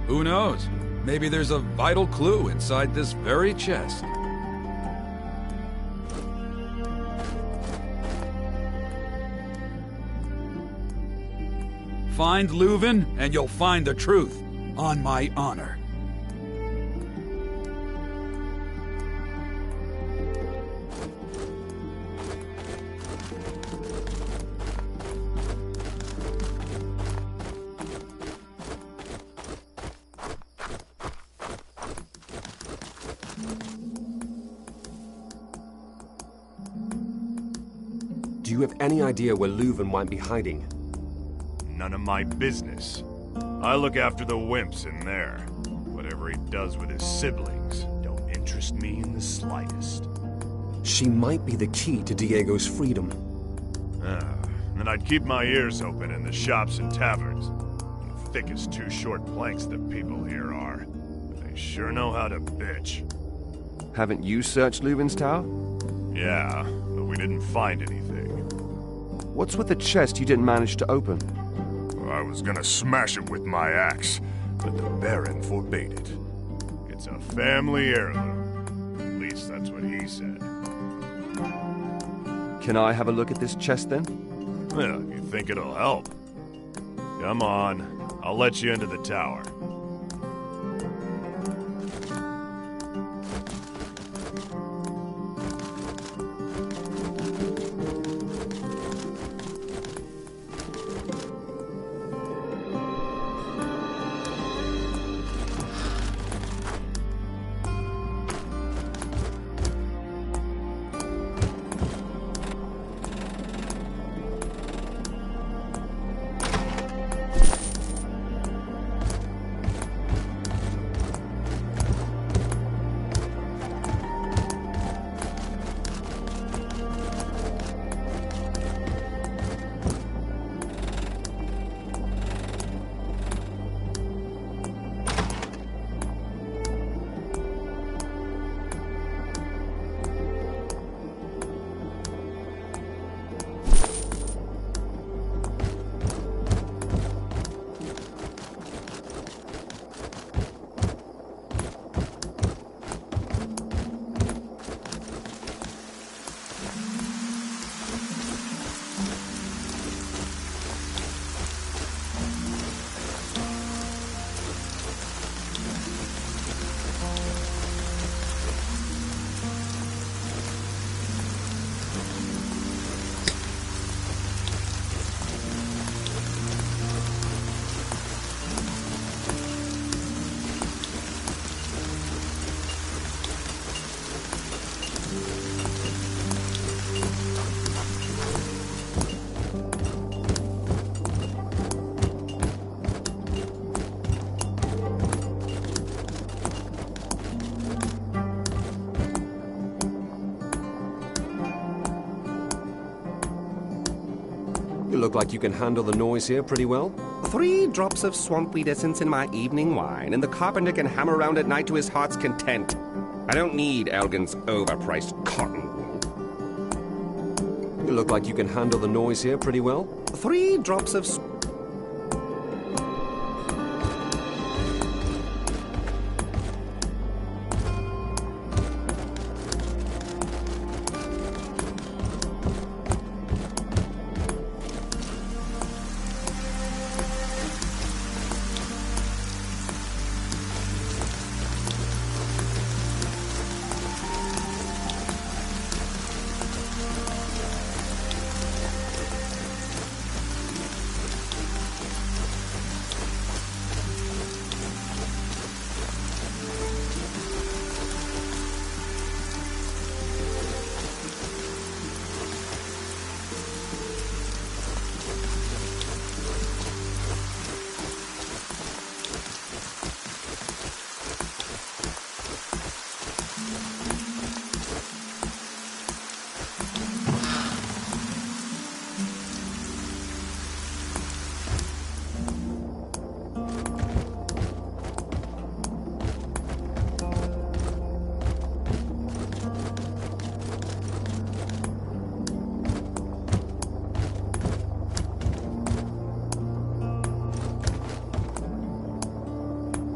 Who knows? Maybe there's a vital clue inside this very chest. Find Leuven, and you'll find the truth. On my honor. Do you have any idea where Leuven might be hiding? None of my business. I look after the wimps in there. Whatever he does with his siblings don't interest me in the slightest. She might be the key to Diego's freedom. Then I'd keep my ears open in the shops and taverns. Thick as two short planks the people here are. They sure know how to bitch. Haven't you searched Leuven's tower? Yeah, but we didn't find anything. What's with the chest you didn't manage to open? I was gonna smash it with my axe, but the Baron forbade it. It's a family heirloom. At least that's what he said. Can I have a look at this chest then? Well, you think it'll help? Come on, I'll let you into the tower. look like you can handle the noise here pretty well. 3 drops of swampweed essence in my evening wine, and the carpenter can hammer around at night to his heart's content. I don't need Elgin's overpriced cotton wool. You look like you can handle the noise here pretty well. 3 drops of...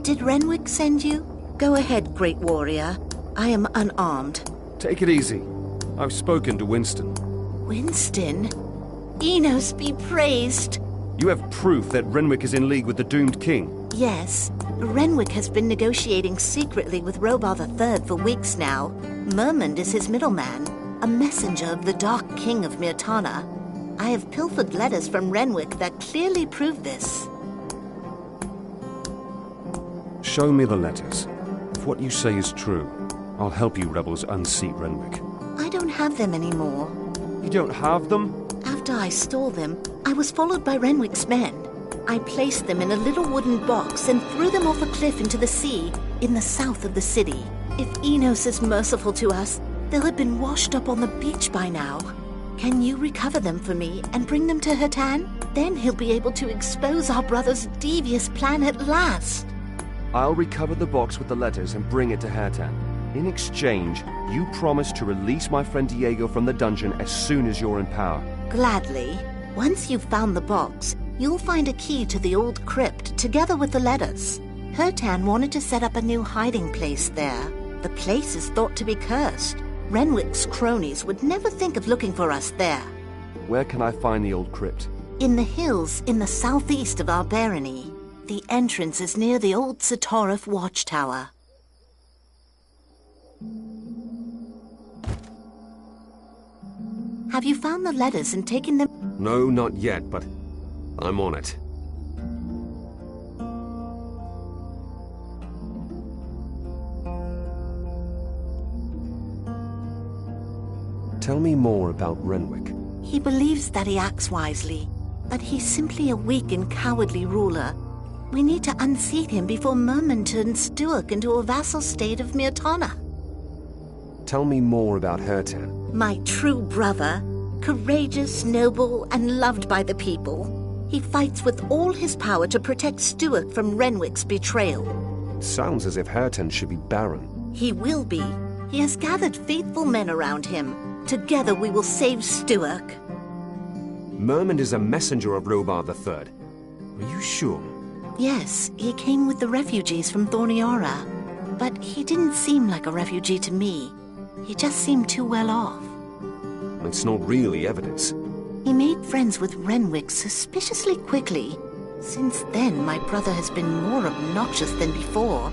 Did Renwick send you? Go ahead, great warrior. I am unarmed. Take it easy. I've spoken to Winston. Winston? Enos be praised. You have proof that Renwick is in league with the doomed king? Yes. Renwick has been negotiating secretly with Robar III for weeks now. Mermund is his middleman, a messenger of the Dark King of Mirtana. I have pilfered letters from Renwick that clearly prove this. Show me the letters. If what you say is true, I'll help you rebels unseat Renwick. I don't have them anymore. You don't have them? After I stole them, I was followed by Renwick's men. I placed them in a little wooden box and threw them off a cliff into the sea in the south of the city. If Enos is merciful to us, they'll have been washed up on the beach by now. Can you recover them for me and bring them to Hertan? Then he'll be able to expose our brother's devious plan at last. I'll recover the box with the letters and bring it to Hertan. In exchange, you promise to release my friend Diego from the dungeon as soon as you're in power. Gladly. Once you've found the box, you'll find a key to the old crypt together with the letters. Hertan wanted to set up a new hiding place there. The place is thought to be cursed. Renwick's cronies would never think of looking for us there. Where can I find the old crypt? In the hills in the southeast of our barony. The entrance is near the old Satorif watchtower. Have you found the letters and taken them? No, not yet, but I'm on it. Tell me more about Renwick. He believes that he acts wisely, but he's simply a weak and cowardly ruler. We need to unseat him before Mermund turns Stuart into a vassal state of Mirtana. Tell me more about Hertan. My true brother, courageous, noble, and loved by the people. He fights with all his power to protect Stuart from Renwick's betrayal. Sounds as if Hertan should be barren. He will be. He has gathered faithful men around him. Together we will save Stuart. Mermund is a messenger of Robar III. Are you sure? Yes, he came with the refugees from Thorniora. But he didn't seem like a refugee to me. He just seemed too well off. It's not really evidence. He made friends with Renwick suspiciously quickly. Since then, my brother has been more obnoxious than before.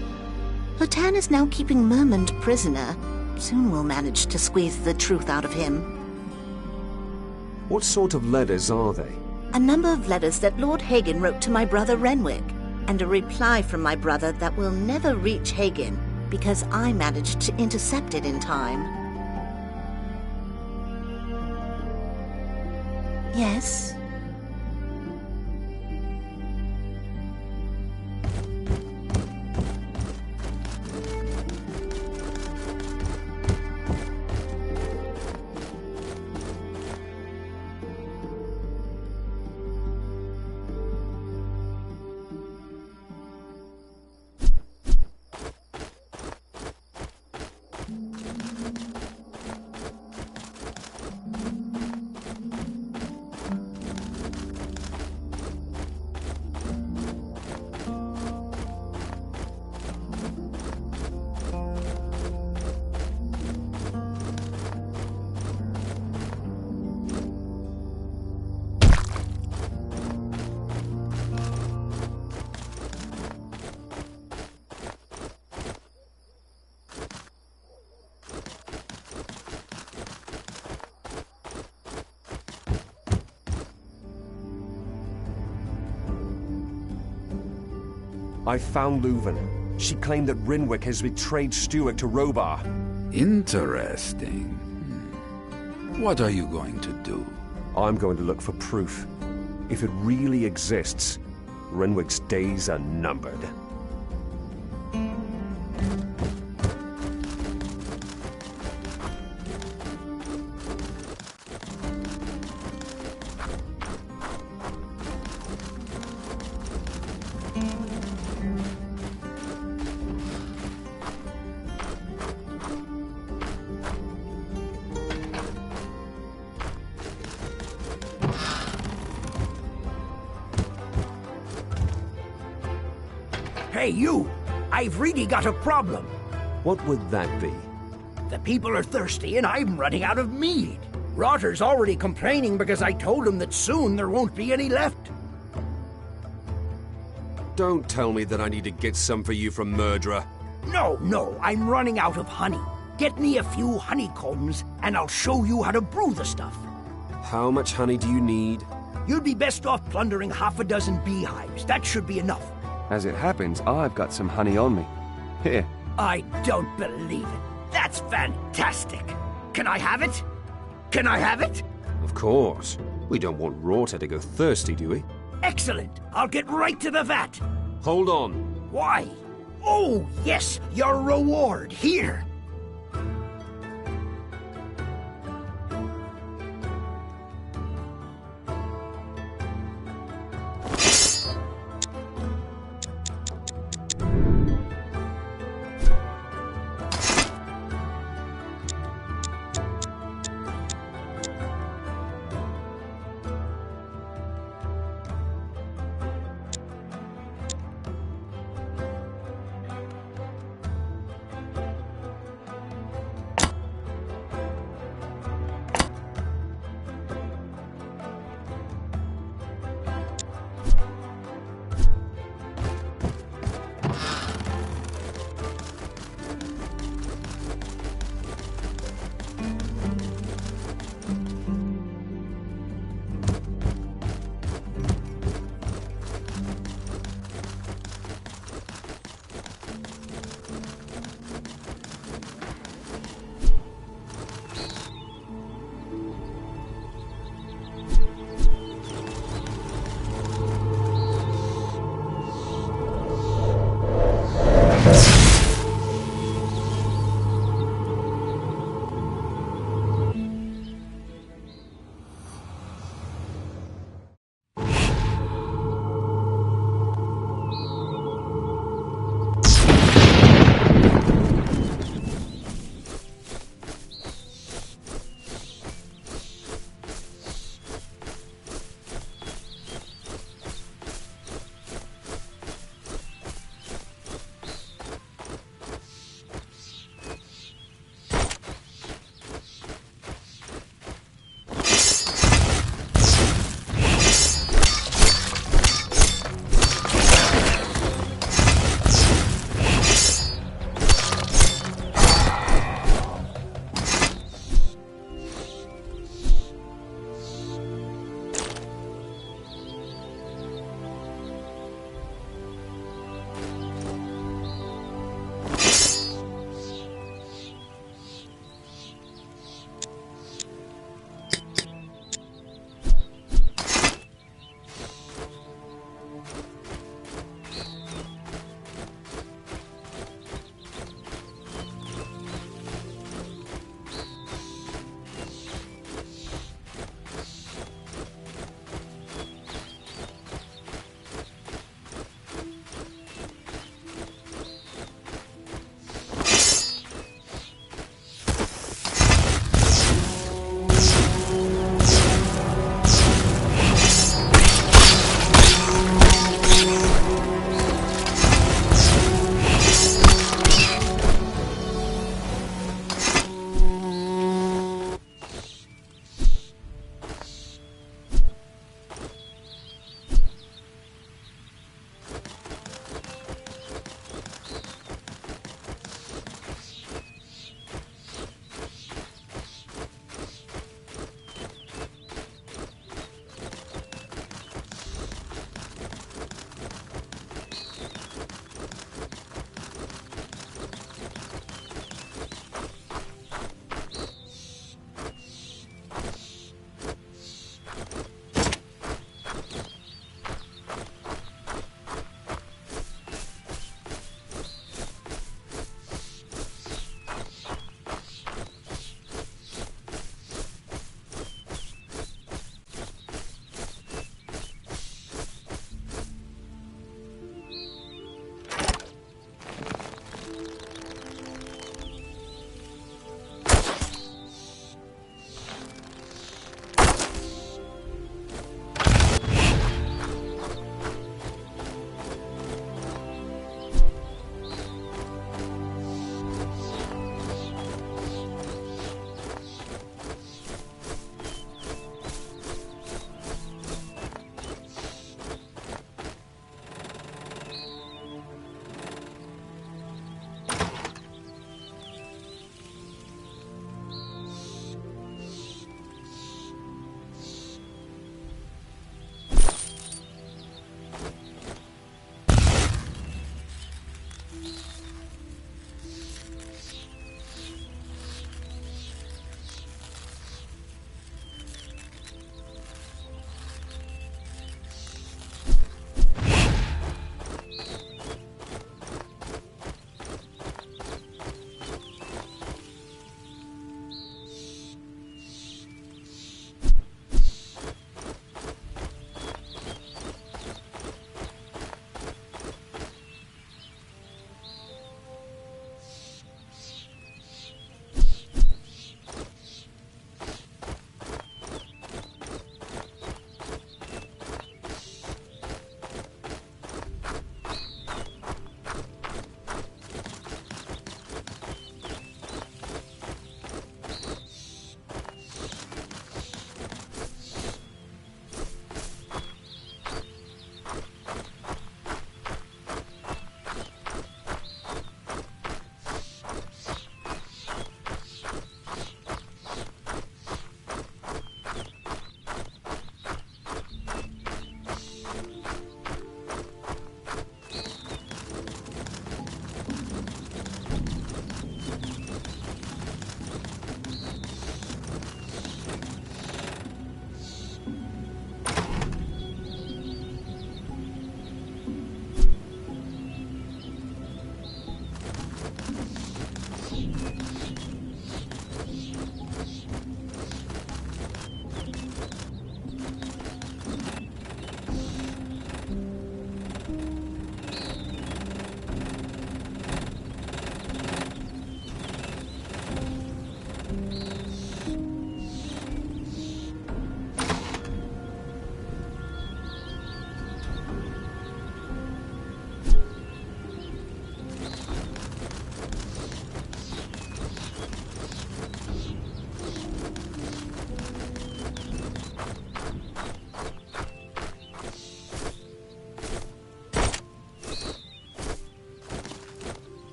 Hertan is now keeping Mermund prisoner. Soon we'll manage to squeeze the truth out of him. What sort of letters are they? A number of letters that Lord Hagen wrote to my brother Renwick, and a reply from my brother that will never reach Hagen because I managed to intercept it in time. Yes? I found Leuven. She claimed that Renwick has betrayed Stuart to Robar. Interesting. What are you going to do? I'm going to look for proof. If it really exists, Renwick's days are numbered. Hey, you! I've really got a problem. What would that be? The people are thirsty and I'm running out of mead. Rotter's already complaining because I told him that soon there won't be any left. Don't tell me that I need to get some for you from Murderer. No, I'm running out of honey. Get me a few honeycombs and I'll show you how to brew the stuff. How much honey do you need? You'd be best off plundering half a dozen beehives. That should be enough. As it happens, I've got some honey on me. Here. I don't believe it. That's fantastic. Can I have it? Can I have it? Of course. We don't want Rorter to go thirsty, do we? Excellent. I'll get right to the vat. Hold on. Why? Oh, yes, your reward. Here.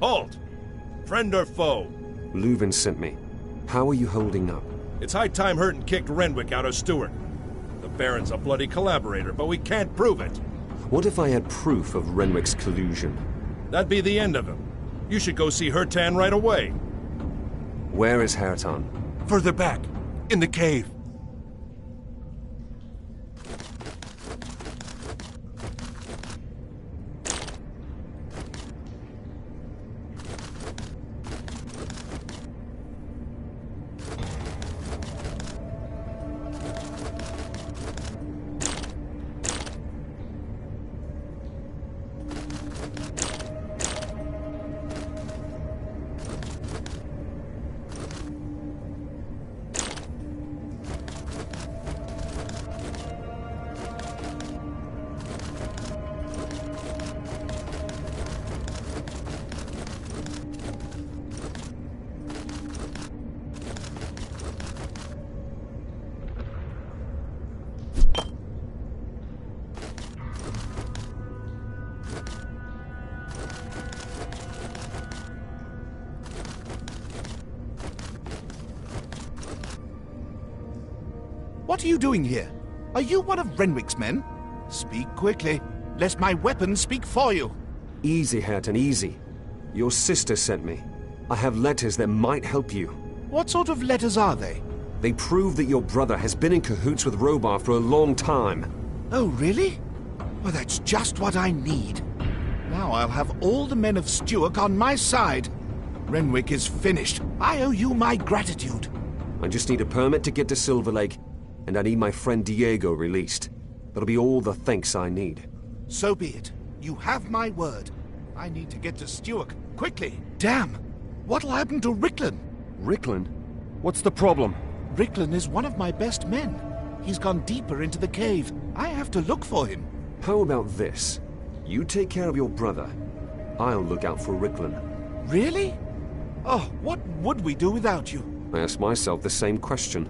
Halt! Friend or foe? Leuven sent me. How are you holding up? It's high time Hurton kicked Renwick out of Stewart. The Baron's a bloody collaborator, but we can't prove it. What if I had proof of Renwick's collusion? That'd be the end of him. You should go see Hurtan right away. Where is Hurtan? Further back, in the cave. What are you doing here? Are you one of Renwick's men? Speak quickly, lest my weapons speak for you. Easy, Hurtan, easy. Your sister sent me. I have letters that might help you. What sort of letters are they? They prove that your brother has been in cahoots with Robar for a long time. Oh, really? Well, that's just what I need. Now I'll have all the men of Stuart on my side. Renwick is finished. I owe you my gratitude. I just need a permit to get to Silver Lake, and I need my friend Diego released. That'll be all the thanks I need. So be it. You have my word. I need to get to Stuart, quickly. Damn! What'll happen to Ricklin? Ricklin? What's the problem? Ricklin is one of my best men. He's gone deeper into the cave. I have to look for him. How about this? You take care of your brother. I'll look out for Ricklin. Really? Oh, what would we do without you? I ask myself the same question.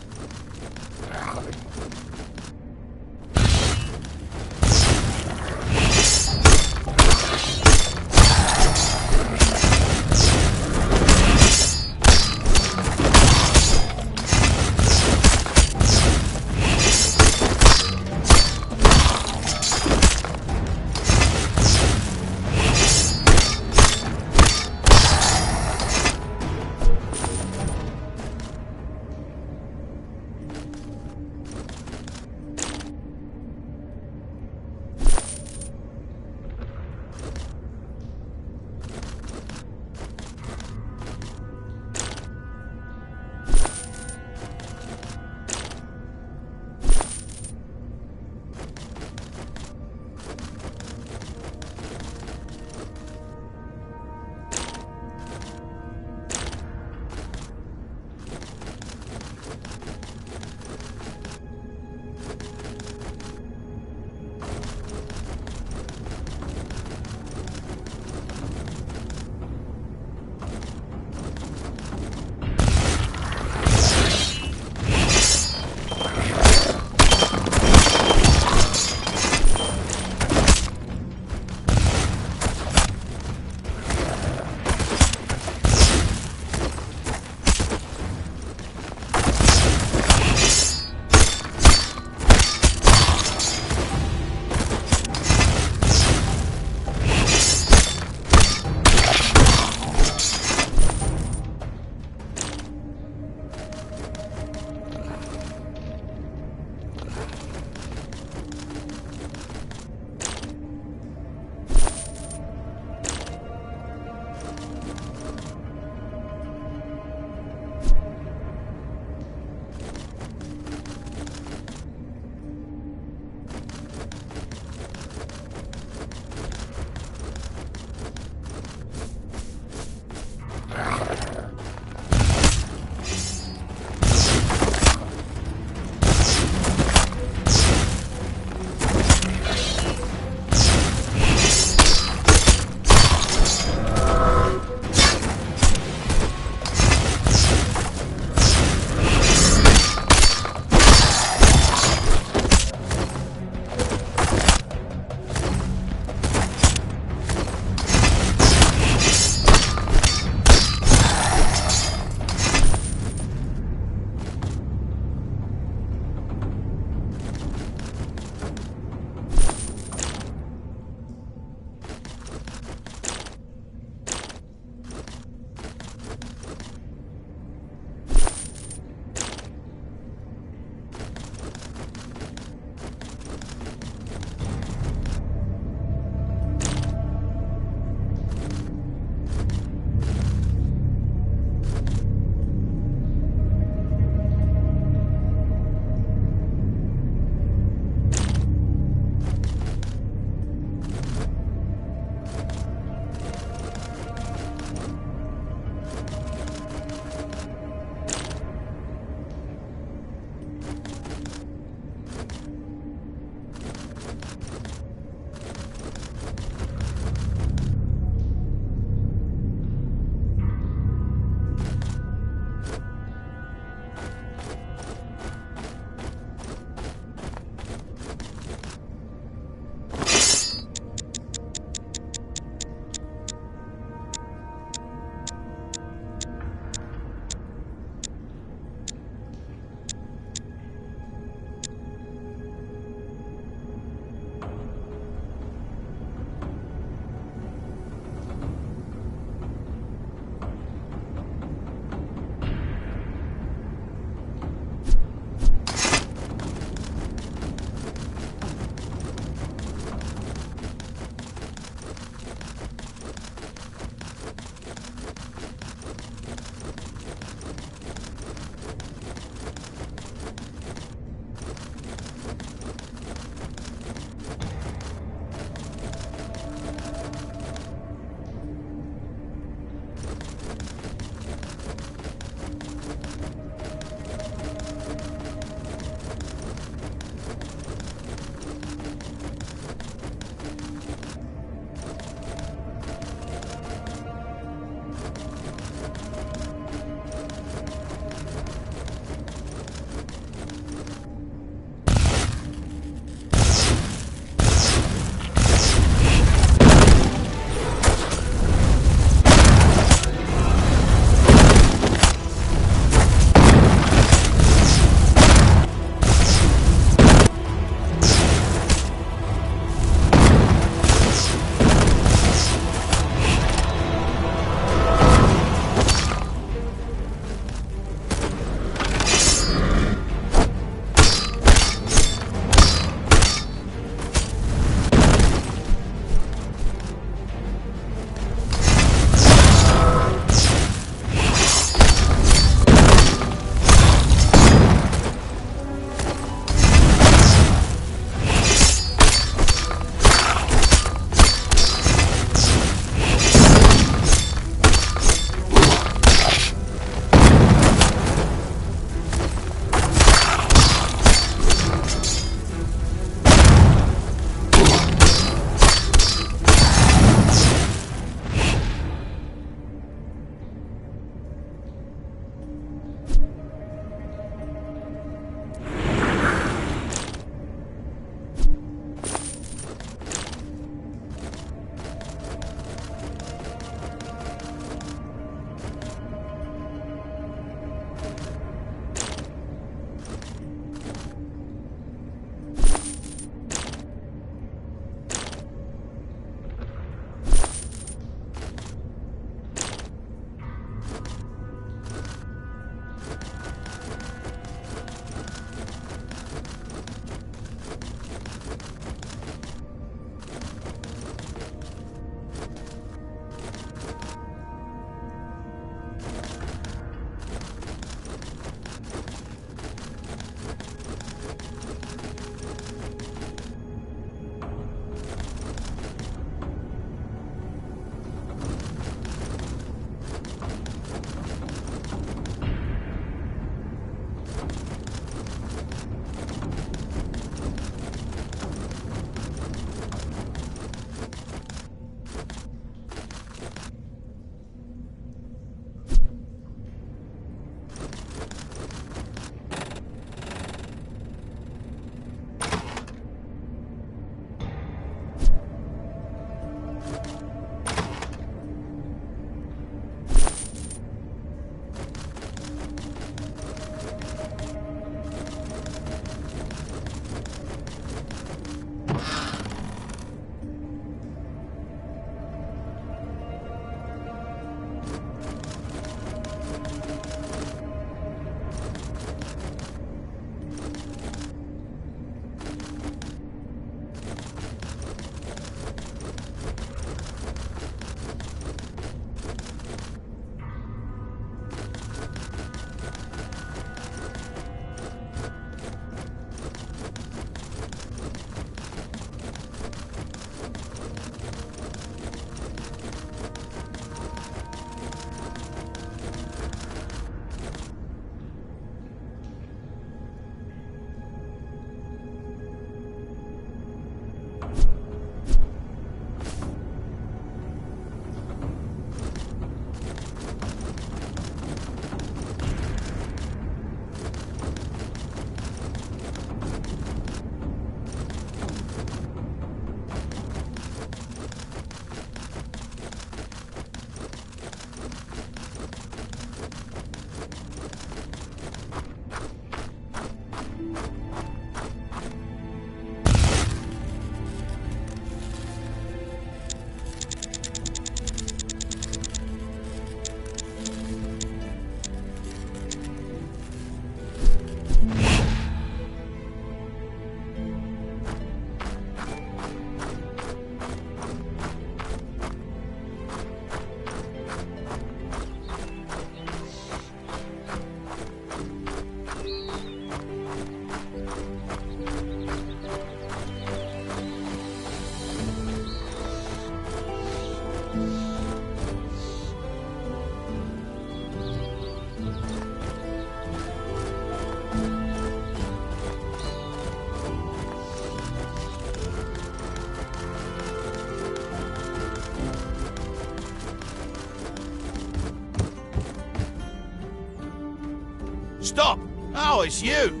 Stop! Oh, it's you!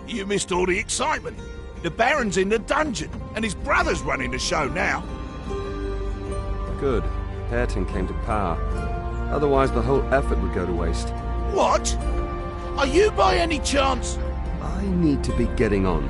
You missed all the excitement. The Baron's in the dungeon, and his brother's running the show now. Good. Hareton came to power. Otherwise, the whole effort would go to waste. What? Are you by any chance? I need to be getting on.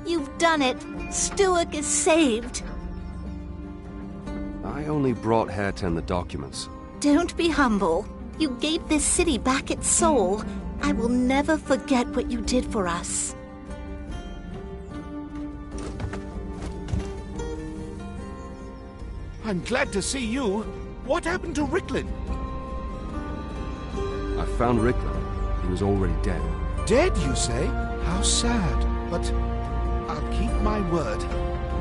You've done it. Stuart is saved. I only brought Hareton the documents. Don't be humble. You gave this city back its soul. I will never forget what you did for us. I'm glad to see you. What happened to Ricklin? I found Ricklin. He was already dead. Dead, you say? How sad. But I'll keep my word.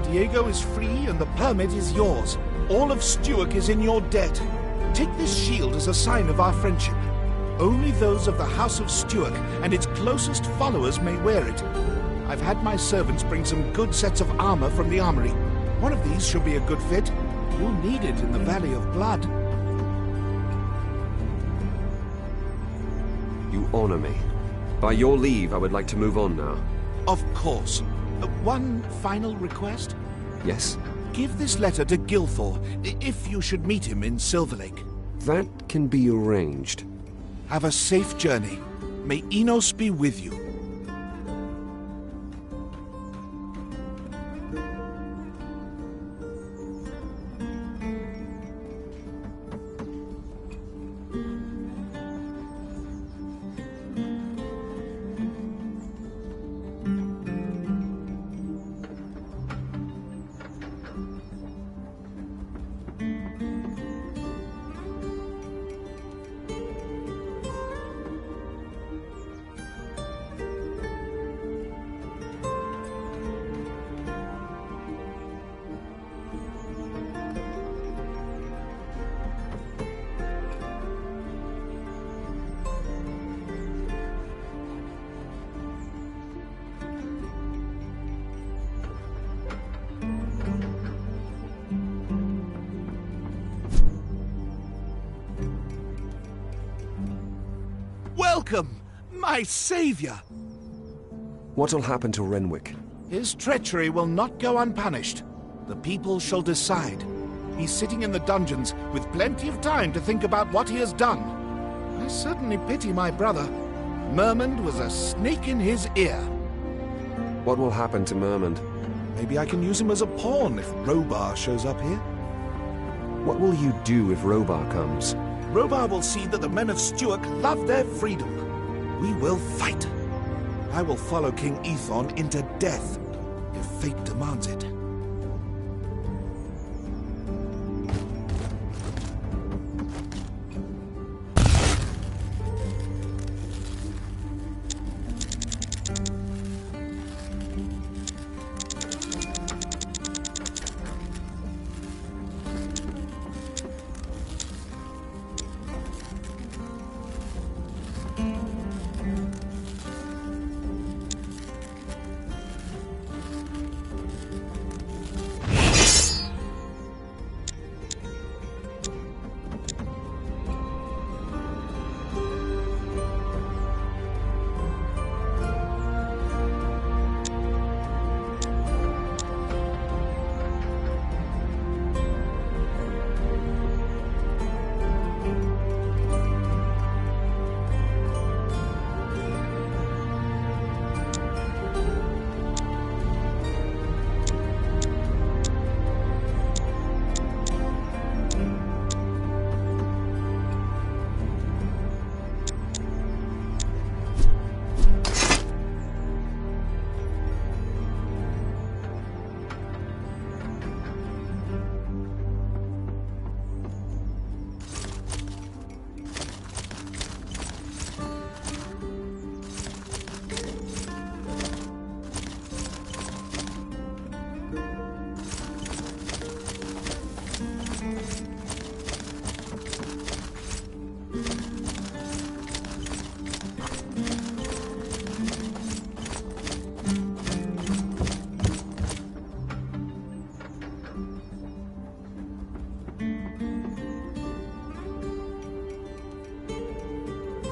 Diego is free and the permit is yours. All of Stuart is in your debt. Take this shield as a sign of our friendship. Only those of the House of Stuart and its closest followers may wear it. I've had my servants bring some good sets of armor from the armory. One of these should be a good fit. You'll need it in the Valley of Blood. You honor me. By your leave, I would like to move on now. Of course. One final request? Yes? Give this letter to Gilthor, if you should meet him in Silver Lake. That can be arranged. Have a safe journey. May Enos be with you. Welcome, my savior! What'll happen to Renwick? His treachery will not go unpunished. The people shall decide. He's sitting in the dungeons with plenty of time to think about what he has done. I certainly pity my brother. Mermund was a snake in his ear. What will happen to Mermund? Maybe I can use him as a pawn if Robar shows up here. What will you do if Robar comes? Robar will see that the men of Stuart love their freedom. We will fight. I will follow King Ethon into death, if fate demands it.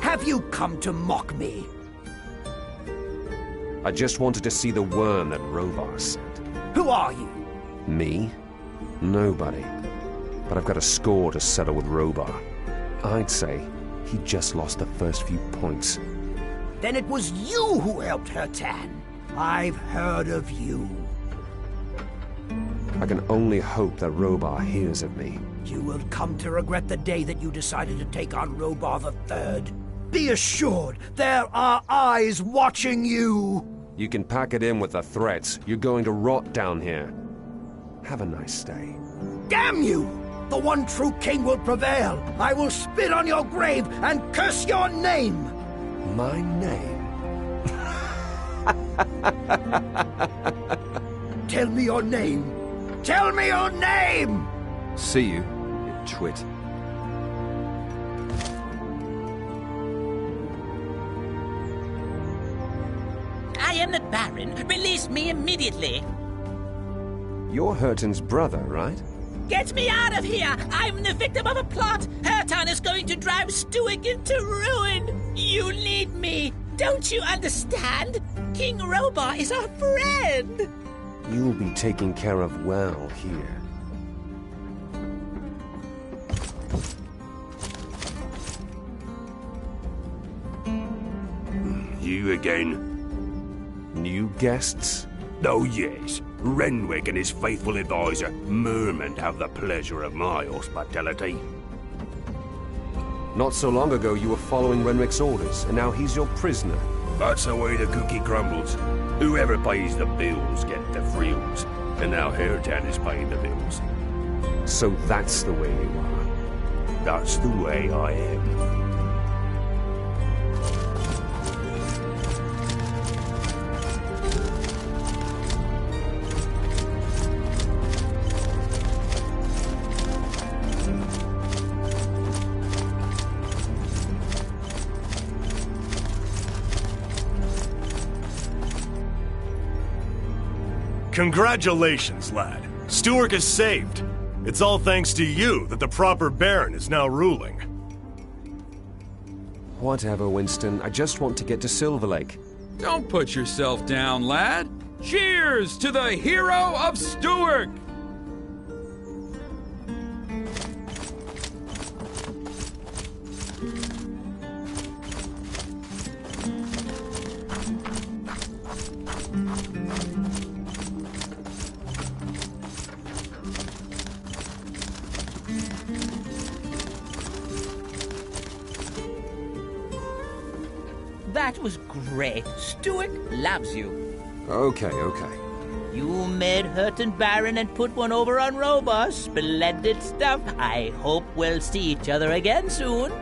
Have you come to mock me? I just wanted to see the worm that Robar sent. Who are you? Me? Nobody. But I've got a score to settle with Robar. I'd say he just lost the first few points. Then it was you who helped Hertan. I've heard of you. I can only hope that Robar hears of me. You will come to regret the day that you decided to take on Robar III. Be assured, there are eyes watching you! You can pack it in with the threats. You're going to rot down here. Have a nice day. Damn you! The one true king will prevail. I will spit on your grave and curse your name! My name? Tell me your name! Tell me your name! See you, you twit. I am the Baron. Release me immediately. You're Hertan's brother, right? Get me out of here! I'm the victim of a plot! Hertan is going to drive Stuart into ruin! You need me. Don't you understand? King Robar is our friend. You'll be taken care of well here. You again? New guests? Oh, yes. Renwick and his faithful advisor, Merman, have the pleasure of my hospitality. Not so long ago you were following Renwick's orders, and now he's your prisoner. That's the way the cookie crumbles. Whoever pays the bills get the frills. And now Hairtan is paying the bills. So that's the way you are. That's the way I am. Congratulations, lad. Stuart is saved. It's all thanks to you that the proper Baron is now ruling. Whatever, Winston. I just want to get to Silver Lake. Don't put yourself down, lad. Cheers to the hero of Stuart! That was great. Stuart loves you. Okay. You made Hurton Baron and put one over on Robar. Splendid stuff. I hope we'll see each other again soon.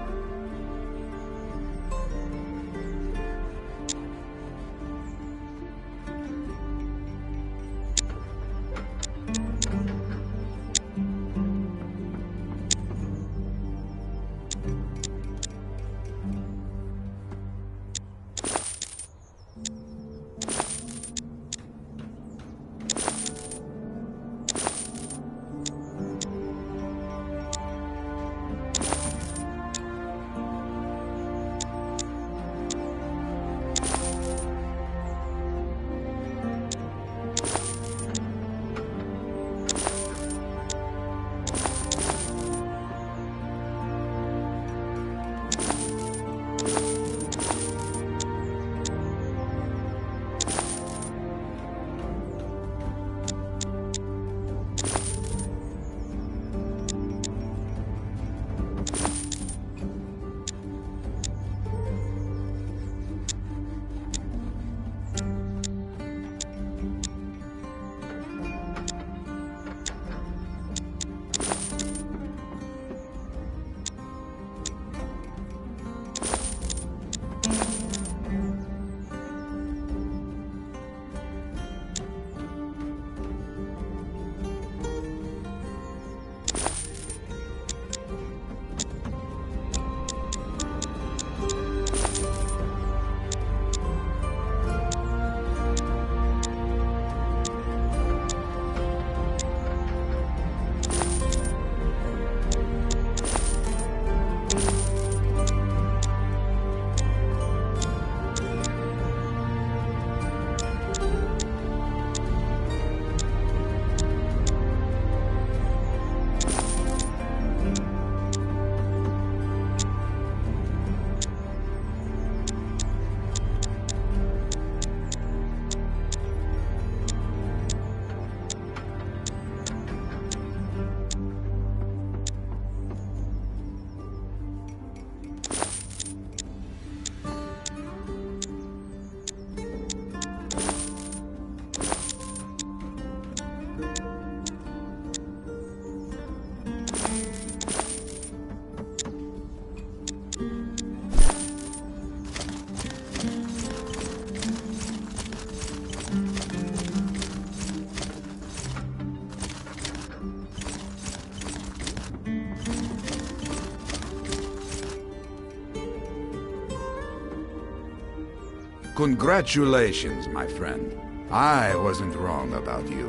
Congratulations, my friend. I wasn't wrong about you.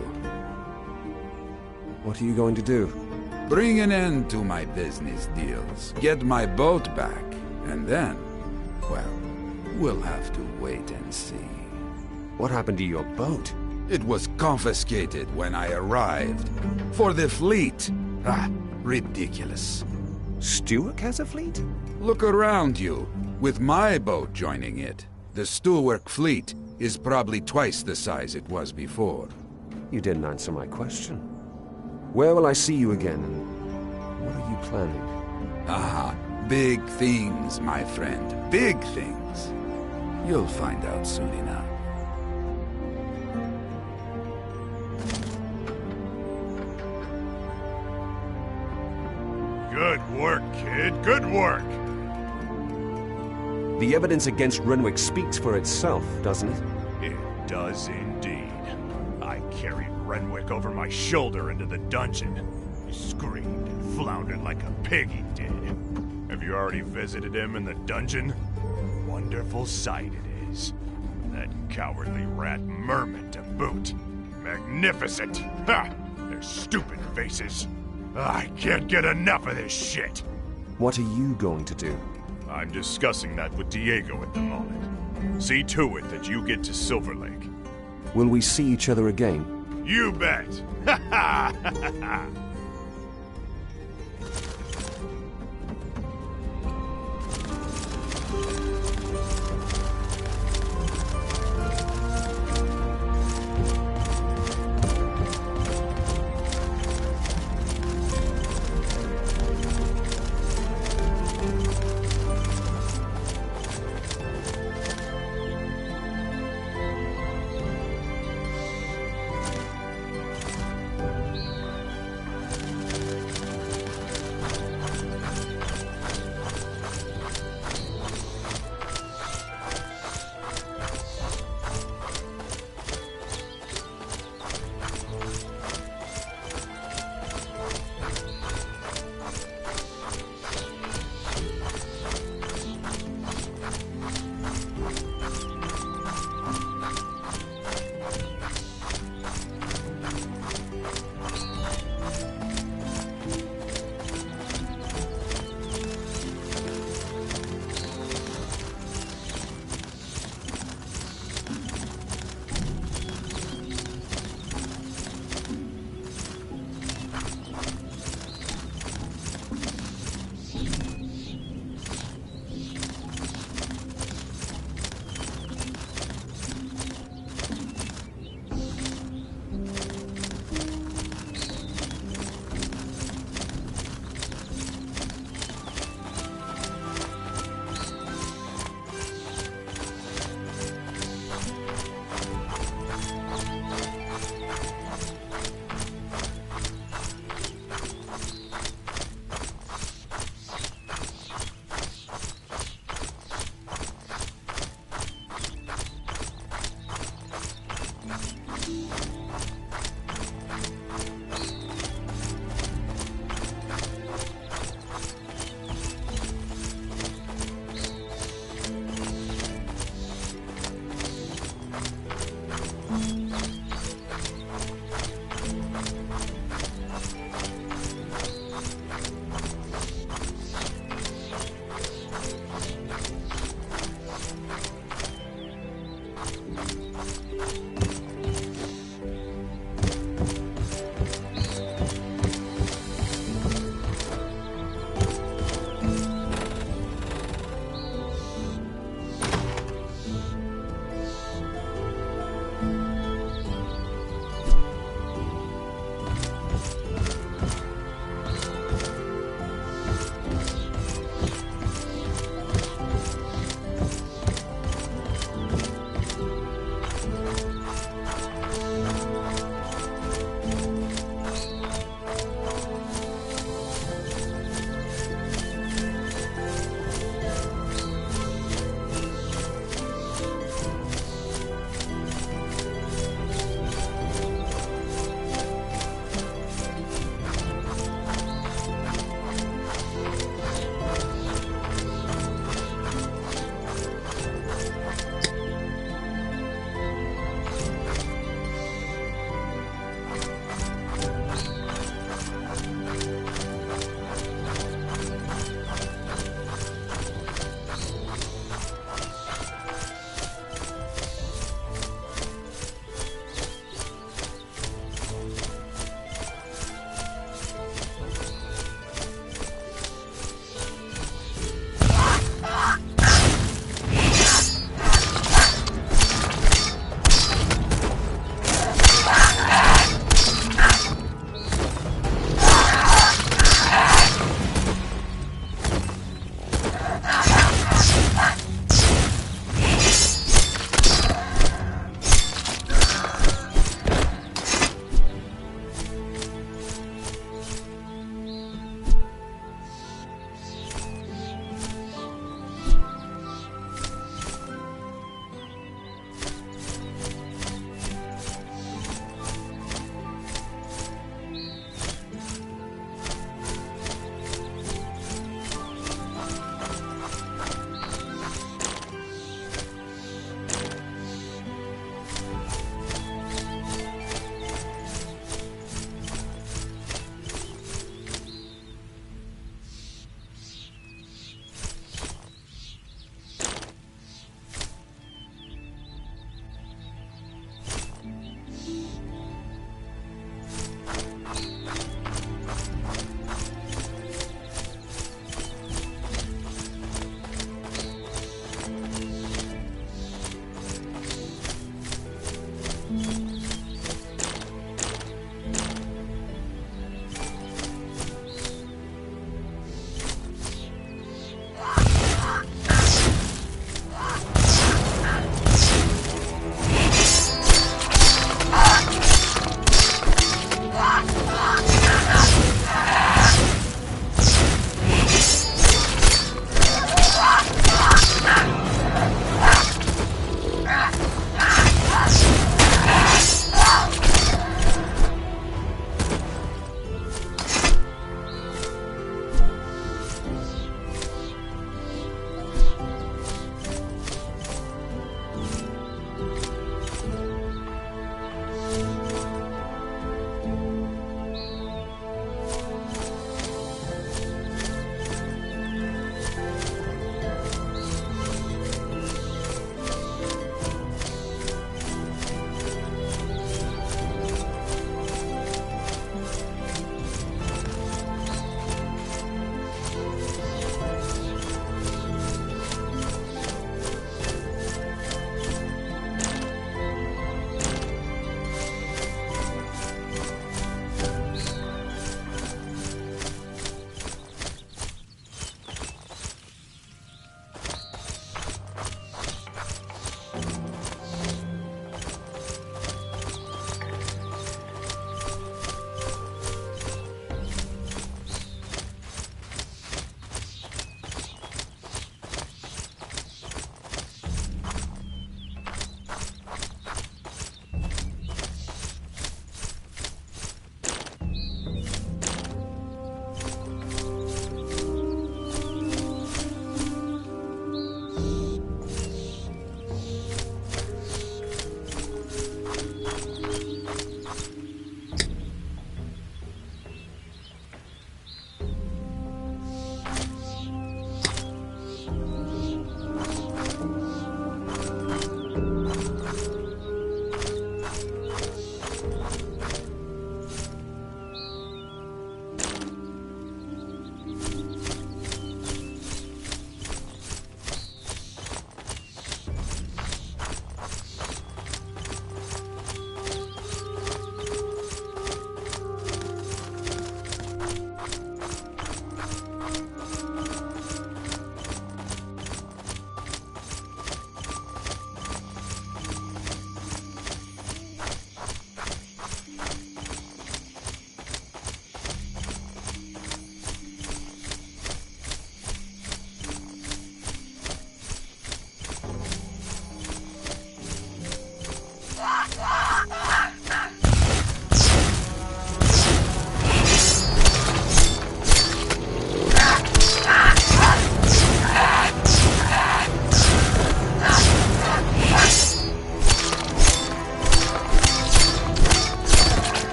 What are you going to do? Bring an end to my business deals, get my boat back, and then Well, we'll have to wait and see. What happened to your boat? It was confiscated when I arrived. For the fleet. Ah, ridiculous. Stuart has a fleet? Look around you. With my boat joining it, the Stuart fleet is probably twice the size it was before. You didn't answer my question. Where will I see you again, and what are you planning? Ah, big things, my friend. Big things. You'll find out soon enough. Good work, kid. Good work. The evidence against Renwick speaks for itself, doesn't it? It does indeed. I carried Renwick over my shoulder into the dungeon. He screamed and floundered like a pig he did. Have you already visited him in the dungeon? Wonderful sight it is. That cowardly rat merman to boot. Magnificent! Ha! Their stupid faces. I can't get enough of this shit! What are you going to do? I'm discussing that with Diego at the moment. See to it that you get to Silver Lake. Will we see each other again? You bet! Ha ha ha ha!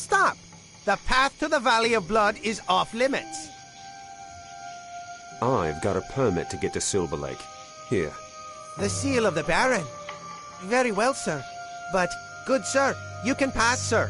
Stop! The path to the Valley of Blood is off limits. I've got a permit to get to Silver Lake. Here. The seal of the Baron. Very well, sir. But, good sir, you can pass, sir.